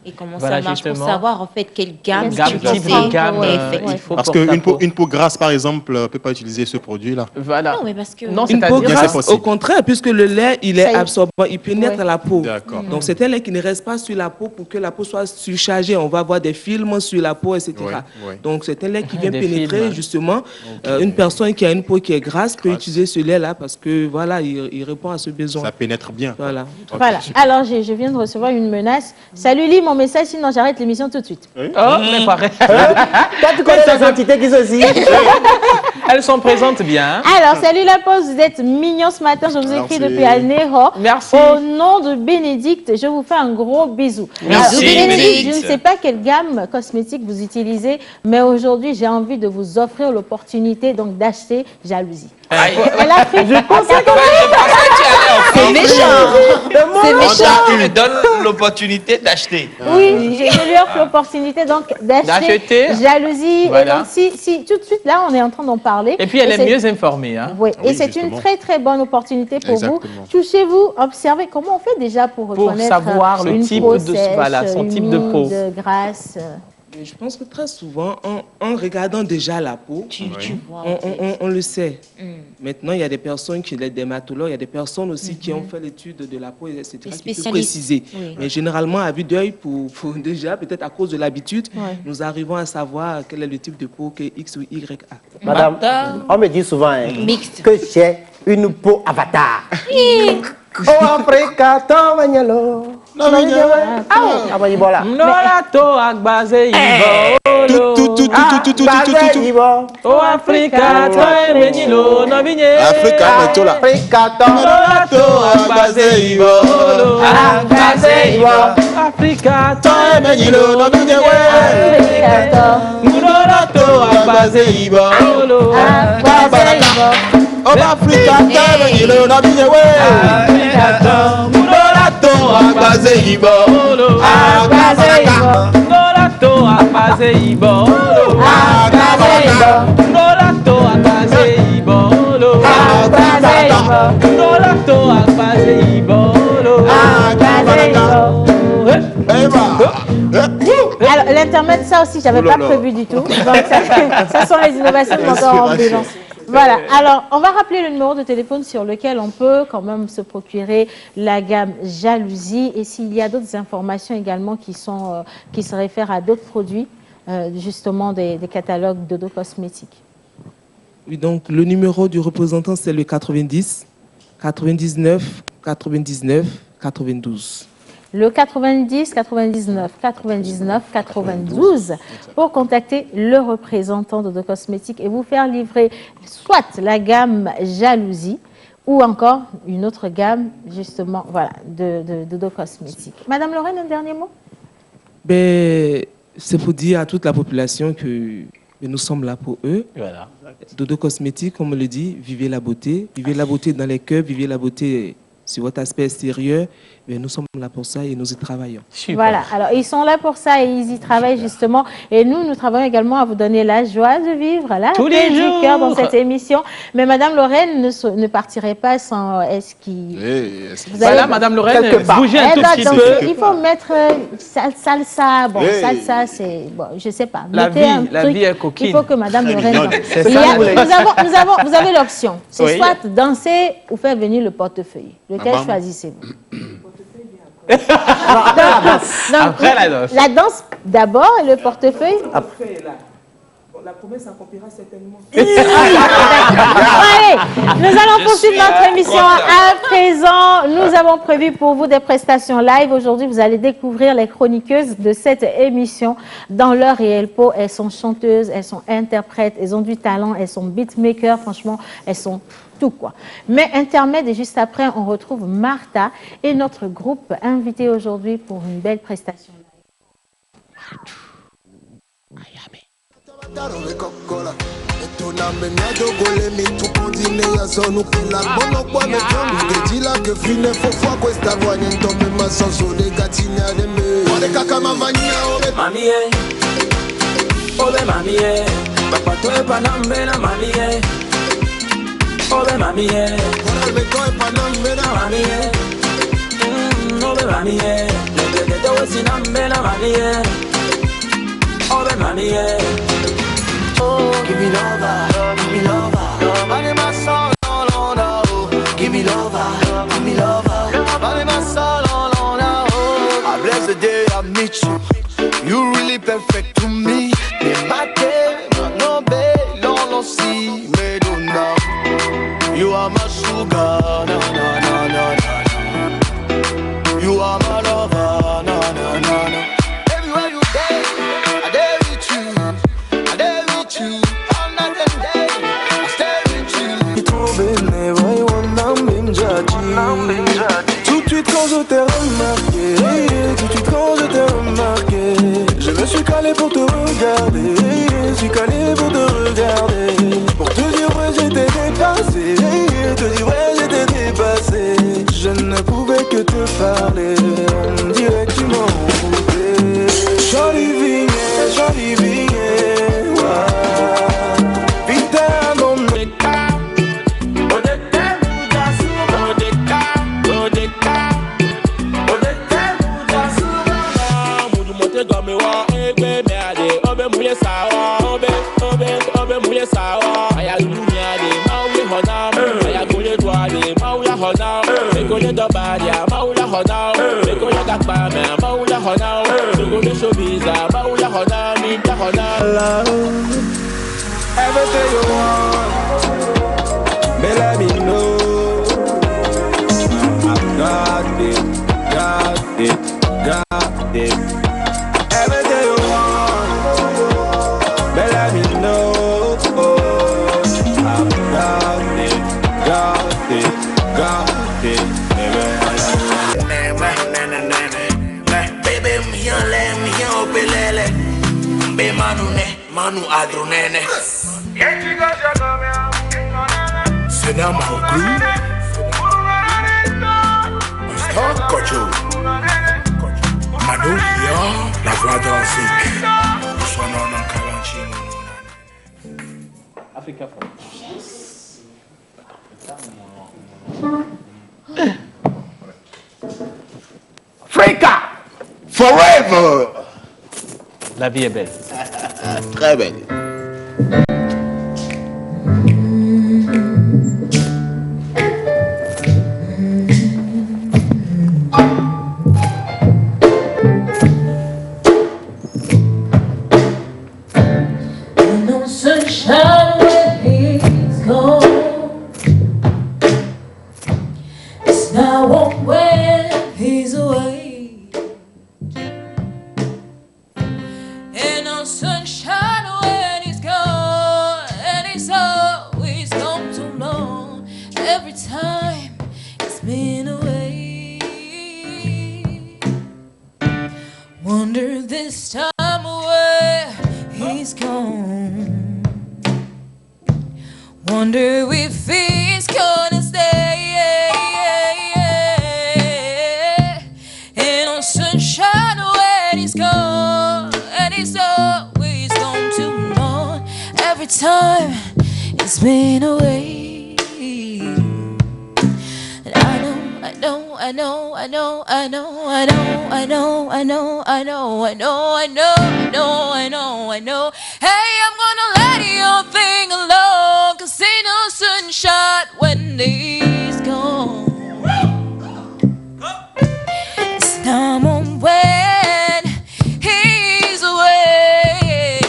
Speaker 10: Et comment ça marche pour savoir en fait quelle gamme
Speaker 6: type de gamme il faut.
Speaker 13: Parce qu'une peau grasse par exemple ne peut pas utiliser ce produit-là.
Speaker 6: Voilà.
Speaker 10: Non, mais parce que
Speaker 12: une peau grasse, au contraire, puisque le lait il est absorbant, il pénètre la peau. Donc c'est un lait qui ne reste pas sur la peau pour que la peau soit surchargée. On va avoir des films sur la peau, etc. Donc c'est un lait qui vient pénétrer justement. Une personne qui a une peau qui est grasse peut utiliser ce lait-là parce que voilà, il répond à ce besoin.
Speaker 13: Ça pénètre bien.
Speaker 12: Voilà.
Speaker 3: Voilà. Alors je viens de recevoir une menace. Salut, lis mon message, sinon j'arrête l'émission tout de suite.
Speaker 6: Oh, mais pareil.
Speaker 7: Toi, tu connais les entités qui sont ici.
Speaker 6: Elles sont présentes bien.
Speaker 3: Alors, salut la pause, vous êtes mignons ce matin, je vous écris depuis Alnero.
Speaker 6: Merci.
Speaker 3: Au nom de Bénédicte, je vous fais un gros bisou.
Speaker 6: Merci.
Speaker 3: Alors, Bénédicte, je ne sais pas quelle gamme cosmétique vous utilisez, mais aujourd'hui, j'ai envie de vous offrir l'opportunité donc d'acheter Jalousie. Elle a pris...
Speaker 8: Je pensais que
Speaker 10: c'est méchant. C'est méchant.
Speaker 8: Tu lui donnes l'opportunité d'acheter.
Speaker 3: Oui, je lui offre l'opportunité donc d'acheter Jalousie.
Speaker 6: Voilà.
Speaker 3: Et donc, si tout de suite, là, on est en train d'en parler.
Speaker 6: Et puis, elle est mieux informée. Hein.
Speaker 3: Oui, et c'est une très, très bonne opportunité pour vous. Touchez-vous, observez comment on fait déjà pour reconnaître
Speaker 6: savoir le type
Speaker 3: peau
Speaker 6: de
Speaker 3: sèche,
Speaker 6: voilà, son type de peau.
Speaker 3: Grasse.
Speaker 12: Je pense que très souvent, en regardant déjà la peau, on le sait. Maintenant, il y a des personnes qui sont des dermatologues, il y a des personnes aussi qui ont fait l'étude de la peau, etc., qui peuvent préciser. Mais généralement, à vue d'œil, pour déjà, peut-être à cause de l'habitude, nous arrivons à savoir quel est le type de peau que X ou Y a.
Speaker 7: Madame, on me dit souvent que j'ai une peau avatar. Oh, Africa, Tawanyalo.
Speaker 6: Nolato akbaze ibo. Oh, Africa, Tawanyalo.
Speaker 13: Africa, metola.
Speaker 7: Africa,
Speaker 6: Nolato akbaze ibo. Africa, Tawanyalo. Nolato akbaze ibo.
Speaker 13: Oh, Africa, Tawanyalo.
Speaker 6: Nolato akbaze ibo. Nolato akbaze ibo. Nolato akbaze ibo. Nolato akbaze ibo.
Speaker 3: Alors, l'intermède, ça aussi, j'avais pas prévu du tout. Donc, ça sont les innovations de Motor Ambulance. Voilà, alors on va rappeler le numéro de téléphone sur lequel on peut quand même se procurer la gamme Jalousie et s'il y a d'autres informations également qui se réfèrent à d'autres produits, justement des catalogues Dodo Cosmétiques.
Speaker 12: Oui, donc le numéro du représentant c'est le 90 99 99 92.
Speaker 3: Le 90 99 99 92 pour contacter le représentant de Dodo Cosmétiques et vous faire livrer soit la gamme Jalousie ou encore une autre gamme justement voilà, de Dodo Cosmétiques. Madame Lorraine, un dernier mot?
Speaker 12: C'est pour dire à toute la population que nous sommes là pour eux.
Speaker 6: Voilà.
Speaker 12: Dodo Cosmétiques, comme on le dit, vivez la beauté dans les cœurs, vivez la beauté sur votre aspect extérieur. Mais nous sommes là pour ça et nous y travaillons.
Speaker 3: Super. Voilà, alors ils sont là pour ça et ils y travaillent justement. Et nous travaillons également à vous donner la joie de vivre, la paix du cœur dans cette émission. Mais Madame Lorraine ne partirait pas sans esquive.
Speaker 6: Voilà, Madame Lorraine, bougez un tout petit peu.
Speaker 3: Il faut mettre salsa. Bon, salsa, c'est... Bon, je ne sais pas.
Speaker 6: La vie est coquine.
Speaker 3: Il faut que Madame Lorraine... Vous avez l'option. C'est soit danser ou faire venir le portefeuille. Lequel choisissez-vous?
Speaker 6: Après la danse.
Speaker 3: La danse d'abord et le portefeuille.
Speaker 12: la promesse s'accomplira certainement.
Speaker 3: Allez, nous allons poursuivre notre émission. À présent, nous avons prévu pour vous des prestations live. Aujourd'hui, vous allez découvrir les chroniqueuses de cette émission dans leur réel pot. Elles sont chanteuses, elles sont interprètes, elles ont du talent, elles sont beatmakers. Franchement, elles sont tout quoi. Mais intermède et juste après, on retrouve Martha et notre groupe invité aujourd'hui pour une belle prestation live.
Speaker 14: Obe mami eh, mami eh, obe mami eh, le te voy sin ambela mami eh, obe mami eh.
Speaker 2: Oh, give me lover, give me lover, money my soul, no, no, no. Give me lover, give me lover, money my soul, no, no, no. I bless the day I meet you, you really perfect to me. Me mate, no be, no see, me do now. You are my sugar, na na na na na. You are my lover, na na na na. Everywhere you go, I there with you, I there with you. All night and day, I stay with you.
Speaker 14: Trop bene, voyons un jaji. Tout de suite quand je t'ai remarqué, tout de suite quand je t'ai remarqué, je me suis calé pour te regarder, je suis calé pour te regarder. Pour te dire ouais j'étais dépassé, te dire ouais j'étais dépassé. Je ne pouvais que te parler, on dirait que tu m'en voulais. Jolie vigne, ouais. Vita dans mes cas, everything you want, but let me know. Got it. Everything you want, but let me know. Got it.
Speaker 2: Baby, me manu adronene. C'est dans ma crew. Stop Kocho. Manu Lion, la voix d'Afrique. Son nom en Calantino.
Speaker 6: Africa
Speaker 2: Africa forever.
Speaker 6: La vie est belle.
Speaker 2: Très belle.
Speaker 15: No sunshine when he's gone. It's now warm when he's away. And no sunshine when he's gone. And he's always gone too long. Every time he's been away. Wonder this time where he's gone. Wonder if he's gonna stay. Ain't no sunshine when he's gone. And he's always gone too long. Every time he's been away. And I know. Hey, I'm gonna let your thing alone. 'Cause ain't no sunshine when he's gone. It's time on when he's away.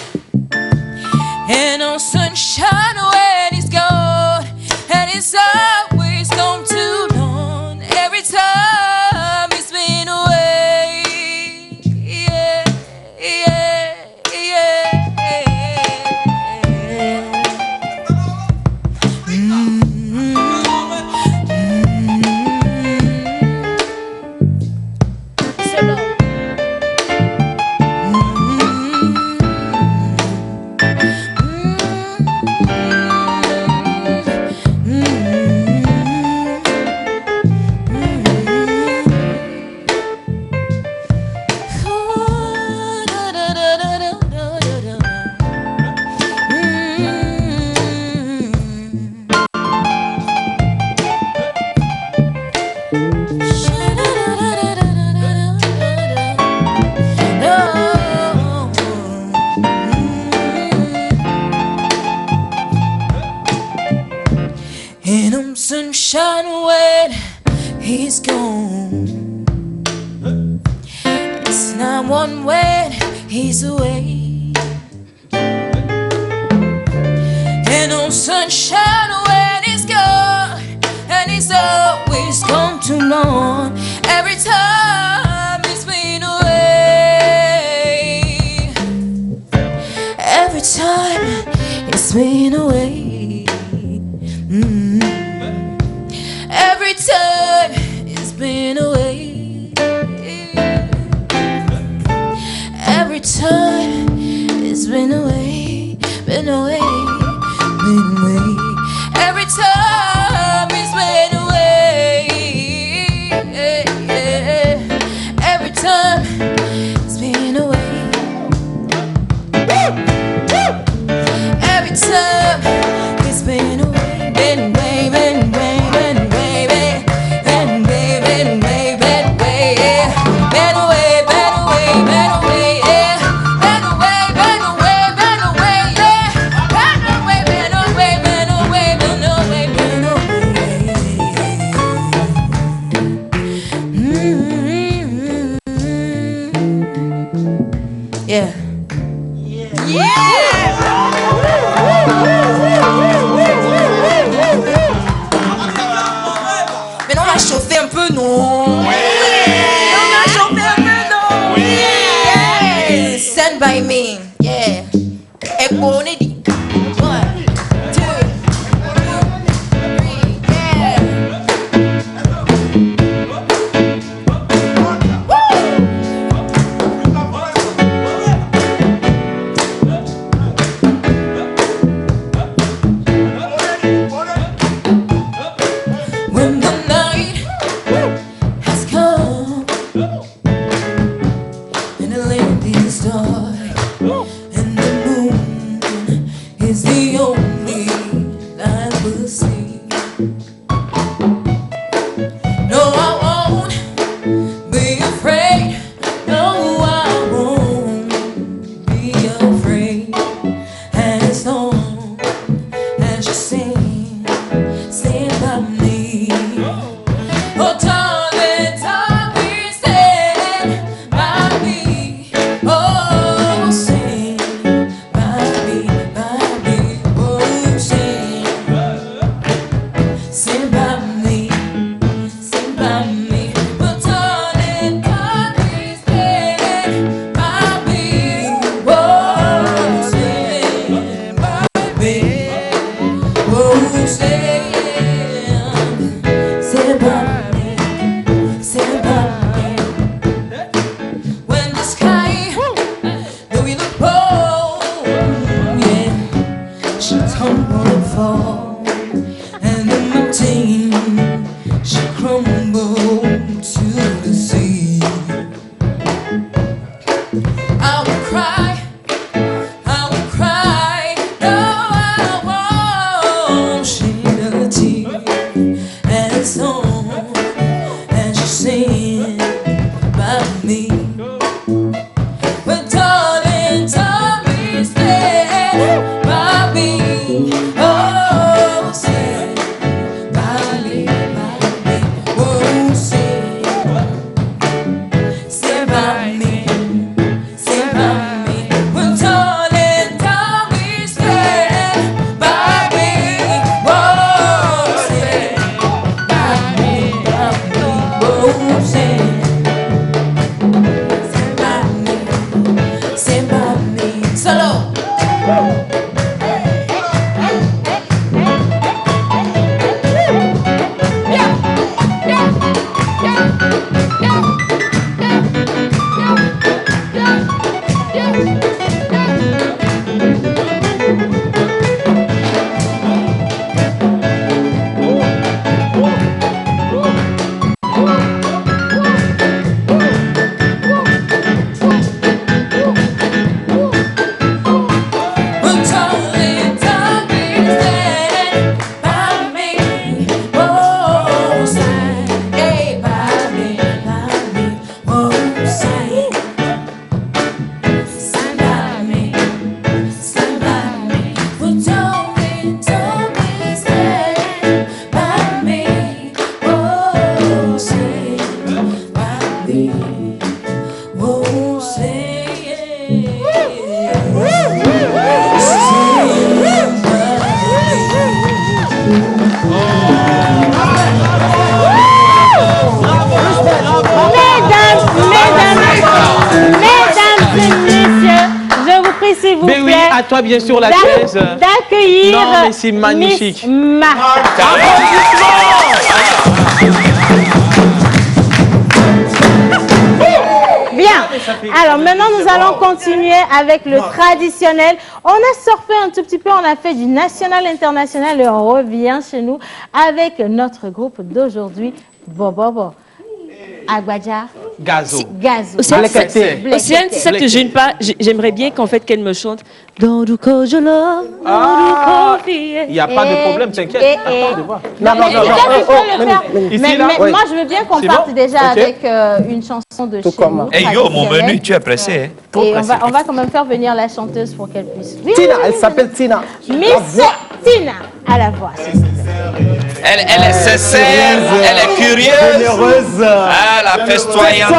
Speaker 15: Ain't no sunshine when he's gone. It's not one when he's away. Ain't no sunshine when he's gone, and he's always gone too long. Every time he's been away, every time he's been away. Every time it's been away. Every time it's been away, been away, been away. Every time it's been away. Every time it's been away. Every time it's been away, been away, been away. Yeah. Mais non, on va chauffer un peu, non? On va chauffer un peu, non? Yeah. Stand by me. Yeah. Equality. 1, 2, 3, yeah. When the night has come and the land is dark and the moon is the only light we'll see. No, I won't be afraid. No, I won't be afraid. And as long as you sing by me. Oh, darling, darling, stand by me. Oh, stand by me, by me. Oh, stand by me, stand by me. Oh, darling, darling, stand by me. Oh, stand by me. Oh, stand. Stand by me, stand by me. When the sky will fall, yeah, she'll tumble and fall, and the mountain she'll crumble to the sea. I will cry, I will cry, no, I won't shed a tear. As long as you stand by me. But darling, darling, stand by me. Oh, stand by me, by me. Oh, stand by me, stand by me. But darling, darling, stand by me. Oh, stand by me, oh, stand by me, stand by me. Solo. Hey.
Speaker 6: à toi, bien sûr, la chaise.
Speaker 3: D'accueillir.
Speaker 6: Non, mais c'est magnifique.
Speaker 3: Miss Martha. Bien. Alors maintenant, nous allons continuer avec le traditionnel. On a surfé un tout petit peu, on a fait du national, international et on revient chez nous avec notre groupe d'aujourd'hui, Bobobo. Agbaja.
Speaker 6: Gazo.
Speaker 3: Gazo.
Speaker 9: Océane, c'est ça que j'aime pas. J'aimerais bien qu'en fait qu'elle me chante. Dans du Kojolo.
Speaker 6: Il n'y a pas de problème, t'inquiète. Attends de voir.
Speaker 3: Non. Mais moi, je veux bien qu'on parte déjà avec une chanson de chez nous.
Speaker 8: Hey yo, mon menu, tu es pressé.
Speaker 3: Et on va quand même faire venir la chanteuse pour qu'elle puisse.
Speaker 7: Tina, elle s'appelle Tina.
Speaker 3: Miss Tina, à la voix.
Speaker 8: Elle est sincère, elle est curieuse,
Speaker 7: généreuse,
Speaker 8: la festoyante.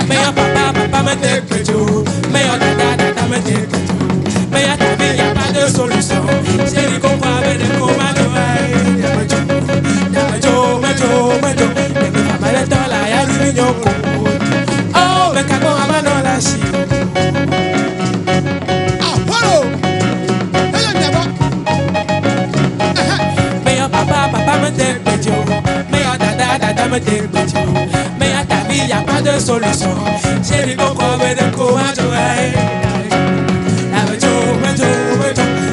Speaker 14: May your papa me take with you. May your dada me take with you. May your tabi
Speaker 16: yoko. Oh, me cago a mano la shi. Papa me take pétio, mais à dada me take pétio, mais à ta vie y a pas de solution. J'ai dit qu'on croit de quoi jouer. La vejo,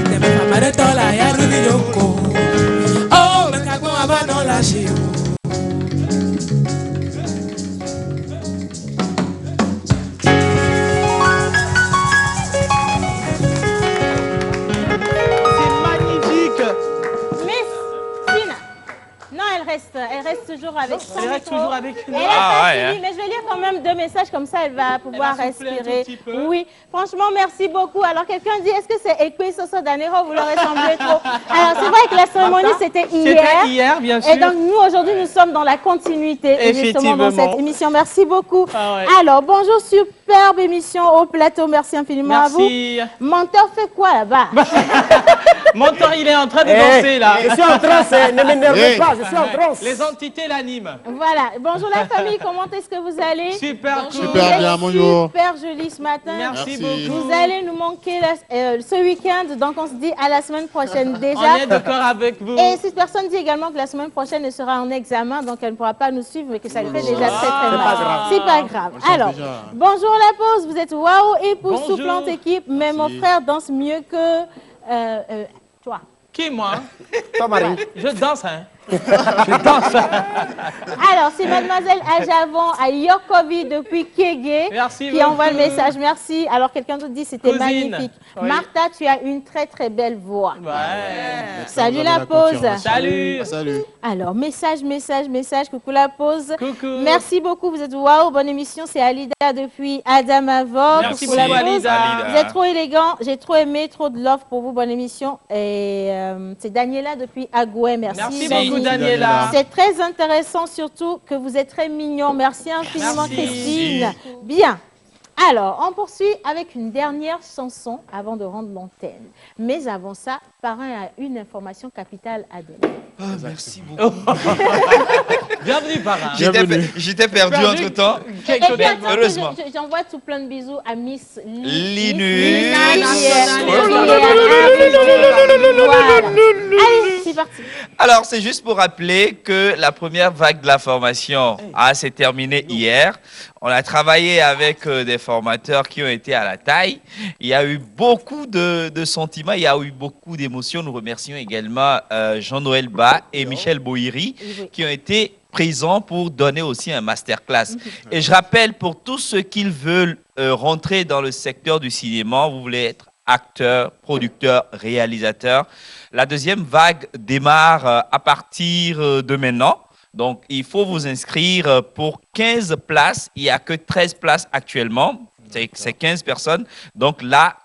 Speaker 16: de ma femme de tola ya rubi yoko. Oh, me cago a mano la shi.
Speaker 3: Elle reste toujours avec son
Speaker 6: Elle reste toujours avec nous.
Speaker 3: Elle est pas finie, mais je vais lire quand même 2 messages, comme ça elle va pouvoir respirer. Oui, franchement, merci beaucoup. Alors quelqu'un dit, est-ce que c'est Ekwe Soso Danero, vous leur ressemblez trop? Alors c'est vrai que la cérémonie c'était hier.
Speaker 6: C'était hier, bien sûr.
Speaker 3: Et donc nous aujourd'hui nous sommes dans la continuité, justement dans cette émission. Merci beaucoup. Alors bonjour, superbe émission au plateau, merci infiniment à vous. Menteur fait quoi là-bas?
Speaker 6: Menteur, il est en train de danser là.
Speaker 7: Je suis en transe, ne m'énervez pas, je suis en transe.
Speaker 6: Les entités l'animent.
Speaker 3: Voilà. Bonjour la famille, comment est-ce que vous allez?
Speaker 6: Super cool.
Speaker 13: Super bien, bonjour.
Speaker 3: Super joli ce matin.
Speaker 6: Merci beaucoup.
Speaker 3: Vous allez nous manquer ce week-end, donc on se dit à la semaine prochaine déjà.
Speaker 6: On est d'accord avec vous.
Speaker 3: Et cette personne dit également que la semaine prochaine elle sera en examen, donc elle ne pourra pas nous suivre, mais que ça lui fait déjà très mal. C'est pas grave. Alors, bonjour la pause, vous êtes waouh et pour soufflante équipe, mais mon frère danse mieux que toi.
Speaker 6: Qui, moi?
Speaker 7: Toi, Marie.
Speaker 6: Je danse, hein. Je danse.
Speaker 3: Alors, c'est mademoiselle Ajavon à Yokovi depuis Kégué qui envoie le message. Merci. Alors, quelqu'un d'autre dit c'était magnifique. Oui. Martha, tu as une très très belle voix.
Speaker 6: Ouais.
Speaker 3: Salut la pause.
Speaker 6: Salut.
Speaker 13: Salut.
Speaker 3: Alors, message. Coucou la pause.
Speaker 6: Coucou.
Speaker 3: Merci beaucoup. Vous êtes waouh. Bonne émission. C'est Alida depuis Adamavo.
Speaker 6: Merci
Speaker 3: beaucoup,
Speaker 6: Alida.
Speaker 3: Vous êtes trop élégant. J'ai trop aimé. Trop de love pour vous. Bonne émission. Et c'est Daniela depuis Agoué. Merci
Speaker 6: beaucoup, Daniela.
Speaker 3: C'est très intéressant, surtout que vous êtes très mignon. Merci infiniment, Christine. Bien. Alors, on poursuit avec une dernière chanson avant de rendre l'antenne. Mais avant ça, Parrain a une information capitale à donner.
Speaker 8: Ah, merci beaucoup.
Speaker 6: Bienvenue, Parrain.
Speaker 8: J'étais perdu entre-temps.
Speaker 3: Heureusement. J'envoie tout plein de bisous à Miss
Speaker 8: Linus.
Speaker 3: Allez, c'est parti.
Speaker 8: Alors, c'est juste pour rappeler que la première vague de la formation s'est terminée hier. On a travaillé avec des formateurs qui ont été à la taille. Il y a eu beaucoup de sentiments, il y a eu beaucoup d'émotions. Nous remercions également Jean-Noël Bas et Michel Bohiri qui ont été présents pour donner aussi un masterclass. Et je rappelle pour tous ceux qui veulent rentrer dans le secteur du cinéma, vous voulez être acteur, producteur, réalisateur. La deuxième vague démarre à partir de maintenant. Donc, il faut vous inscrire pour 15 places. Il n'y a que 13 places actuellement. C'est 15 personnes. Donc là,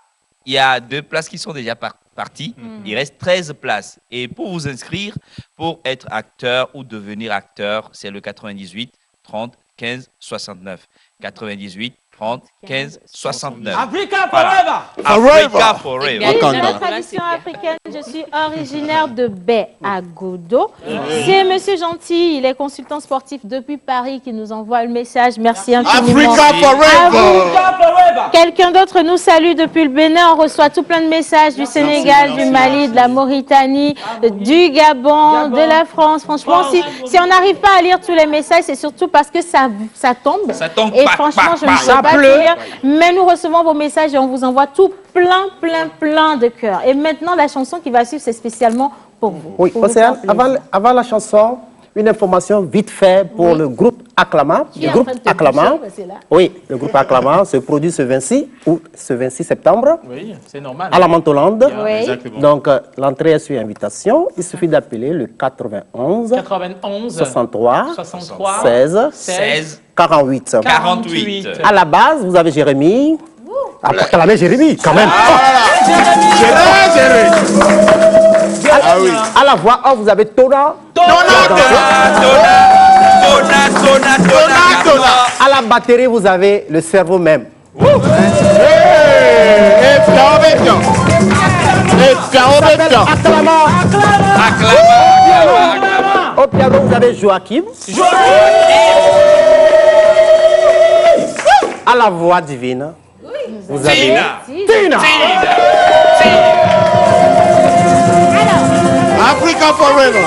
Speaker 8: il y a 2 places qui sont déjà parties. Il reste 13 places. Et pour vous inscrire, pour être acteur ou devenir acteur, c'est le 98 30 15 69. 98 30 15 69.
Speaker 6: Africa Forever!
Speaker 8: Africa Forever!
Speaker 3: Dans la tradition africaine, je suis originaire de Baie à Godo. C'est Monsieur Gentil, il est consultant sportif depuis Paris qui nous envoie le message. Merci infiniment.
Speaker 4: Africa Forever!
Speaker 3: Quelqu'un d'autre nous salue depuis le Bénin. On reçoit tout plein de messages du Sénégal, du Mali, de la Mauritanie, du Gabon, de la France. Franchement, si on n'arrive pas à lire tous les messages, c'est surtout parce que ça tombe.
Speaker 8: Ça tombe.
Speaker 3: Et franchement, je ne sais pas lire, mais nous recevons vos messages et on vous envoie tout plein de cœur. Et maintenant, la chanson qui va suivre, c'est spécialement pour vous.
Speaker 7: Oui, Océane, avant la chanson, une information vite fait pour le groupe Acclama. Le groupe Acclama, le groupe Acclama se produit ce 26 septembre.
Speaker 6: Oui, c'est normal.
Speaker 7: À la Mentolande.
Speaker 3: Oui.
Speaker 7: Donc, l'entrée est sur invitation. Il suffit d'appeler le 91 63 16 48. À la base, vous avez Jérémy. Acclamez Jérémy, quand même. À la voix, vous avez Tona. À la batterie, vous avez le cerveau même. Au piano, vous avez Joachim. À la voix divine. Oui. Vous avez
Speaker 3: Tina.
Speaker 13: Africa Forever.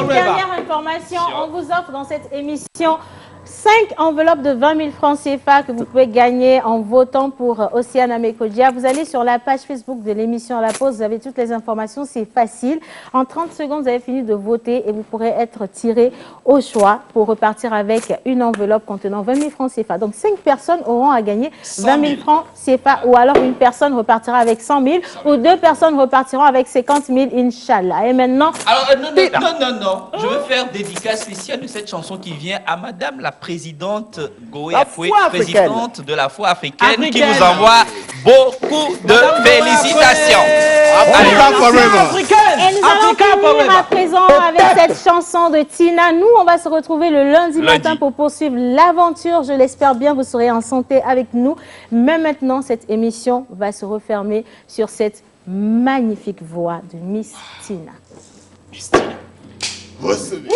Speaker 3: Dernière information, on vous offre dans cette émission 5 enveloppes de 20 000 francs CFA que vous pouvez gagner en votant pour Océane Amekodia. Vous allez sur la page Facebook de l'émission à la pause, vous avez toutes les informations, c'est facile. En 30 secondes, vous avez fini de voter et vous pourrez être tiré au choix pour repartir avec une enveloppe contenant 20 000 francs CFA. Donc 5 personnes auront à gagner 20 000 francs CFA ou alors une personne repartira avec 100 000 ou 2 personnes repartiront avec 50 000, Inch'Allah. Et maintenant...
Speaker 8: Alors, non. Je veux faire dédicace spéciale de cette chanson qui vient à Madame la présidente Goé Afoué, présidente de la foi africaine, qui vous envoie beaucoup de félicitations.
Speaker 3: Et nous allons finir à présent avec cette chanson de Tina. Nous, on va se retrouver le lundi matin pour poursuivre l'aventure. Je l'espère bien, vous serez en santé avec nous. Mais maintenant, cette émission va se refermer sur cette magnifique voix de Miss Tina.
Speaker 13: Recevez.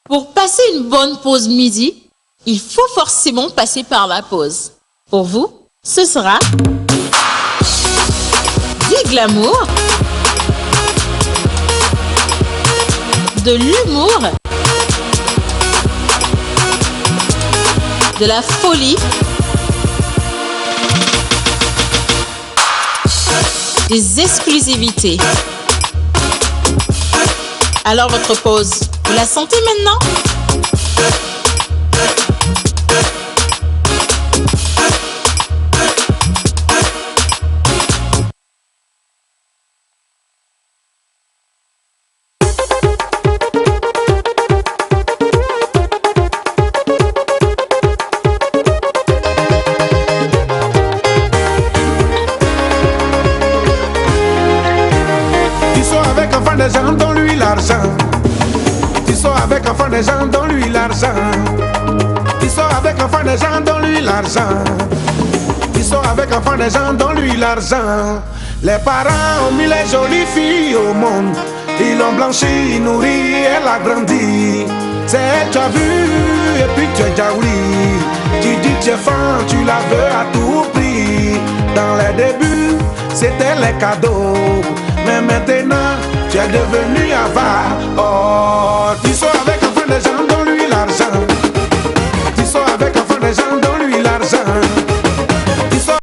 Speaker 10: Pour passer une bonne pause midi, il faut forcément passer par la pause. Pour vous, ce sera du glamour, de l'humour, de la folie, des exclusivités. Alors votre pause, vous la sentez maintenant ?
Speaker 14: Des gens dont lui l'argent. Tu sors avec enfant des gens dont lui l'argent. Tu sors avec enfant des gens dont lui l'argent. Tu sors avec enfant des gens dont lui l'argent. Les parents ont mis les jolies filles au monde. Ils l'ont blanchi, nourri, elle a grandi. C'est elle, tu as vu, et puis tu es jaouli. Tu dis tu es fan, tu la veux à tout prix. Dans les débuts, c'était les cadeaux. Mais maintenant, tu es devenu avare.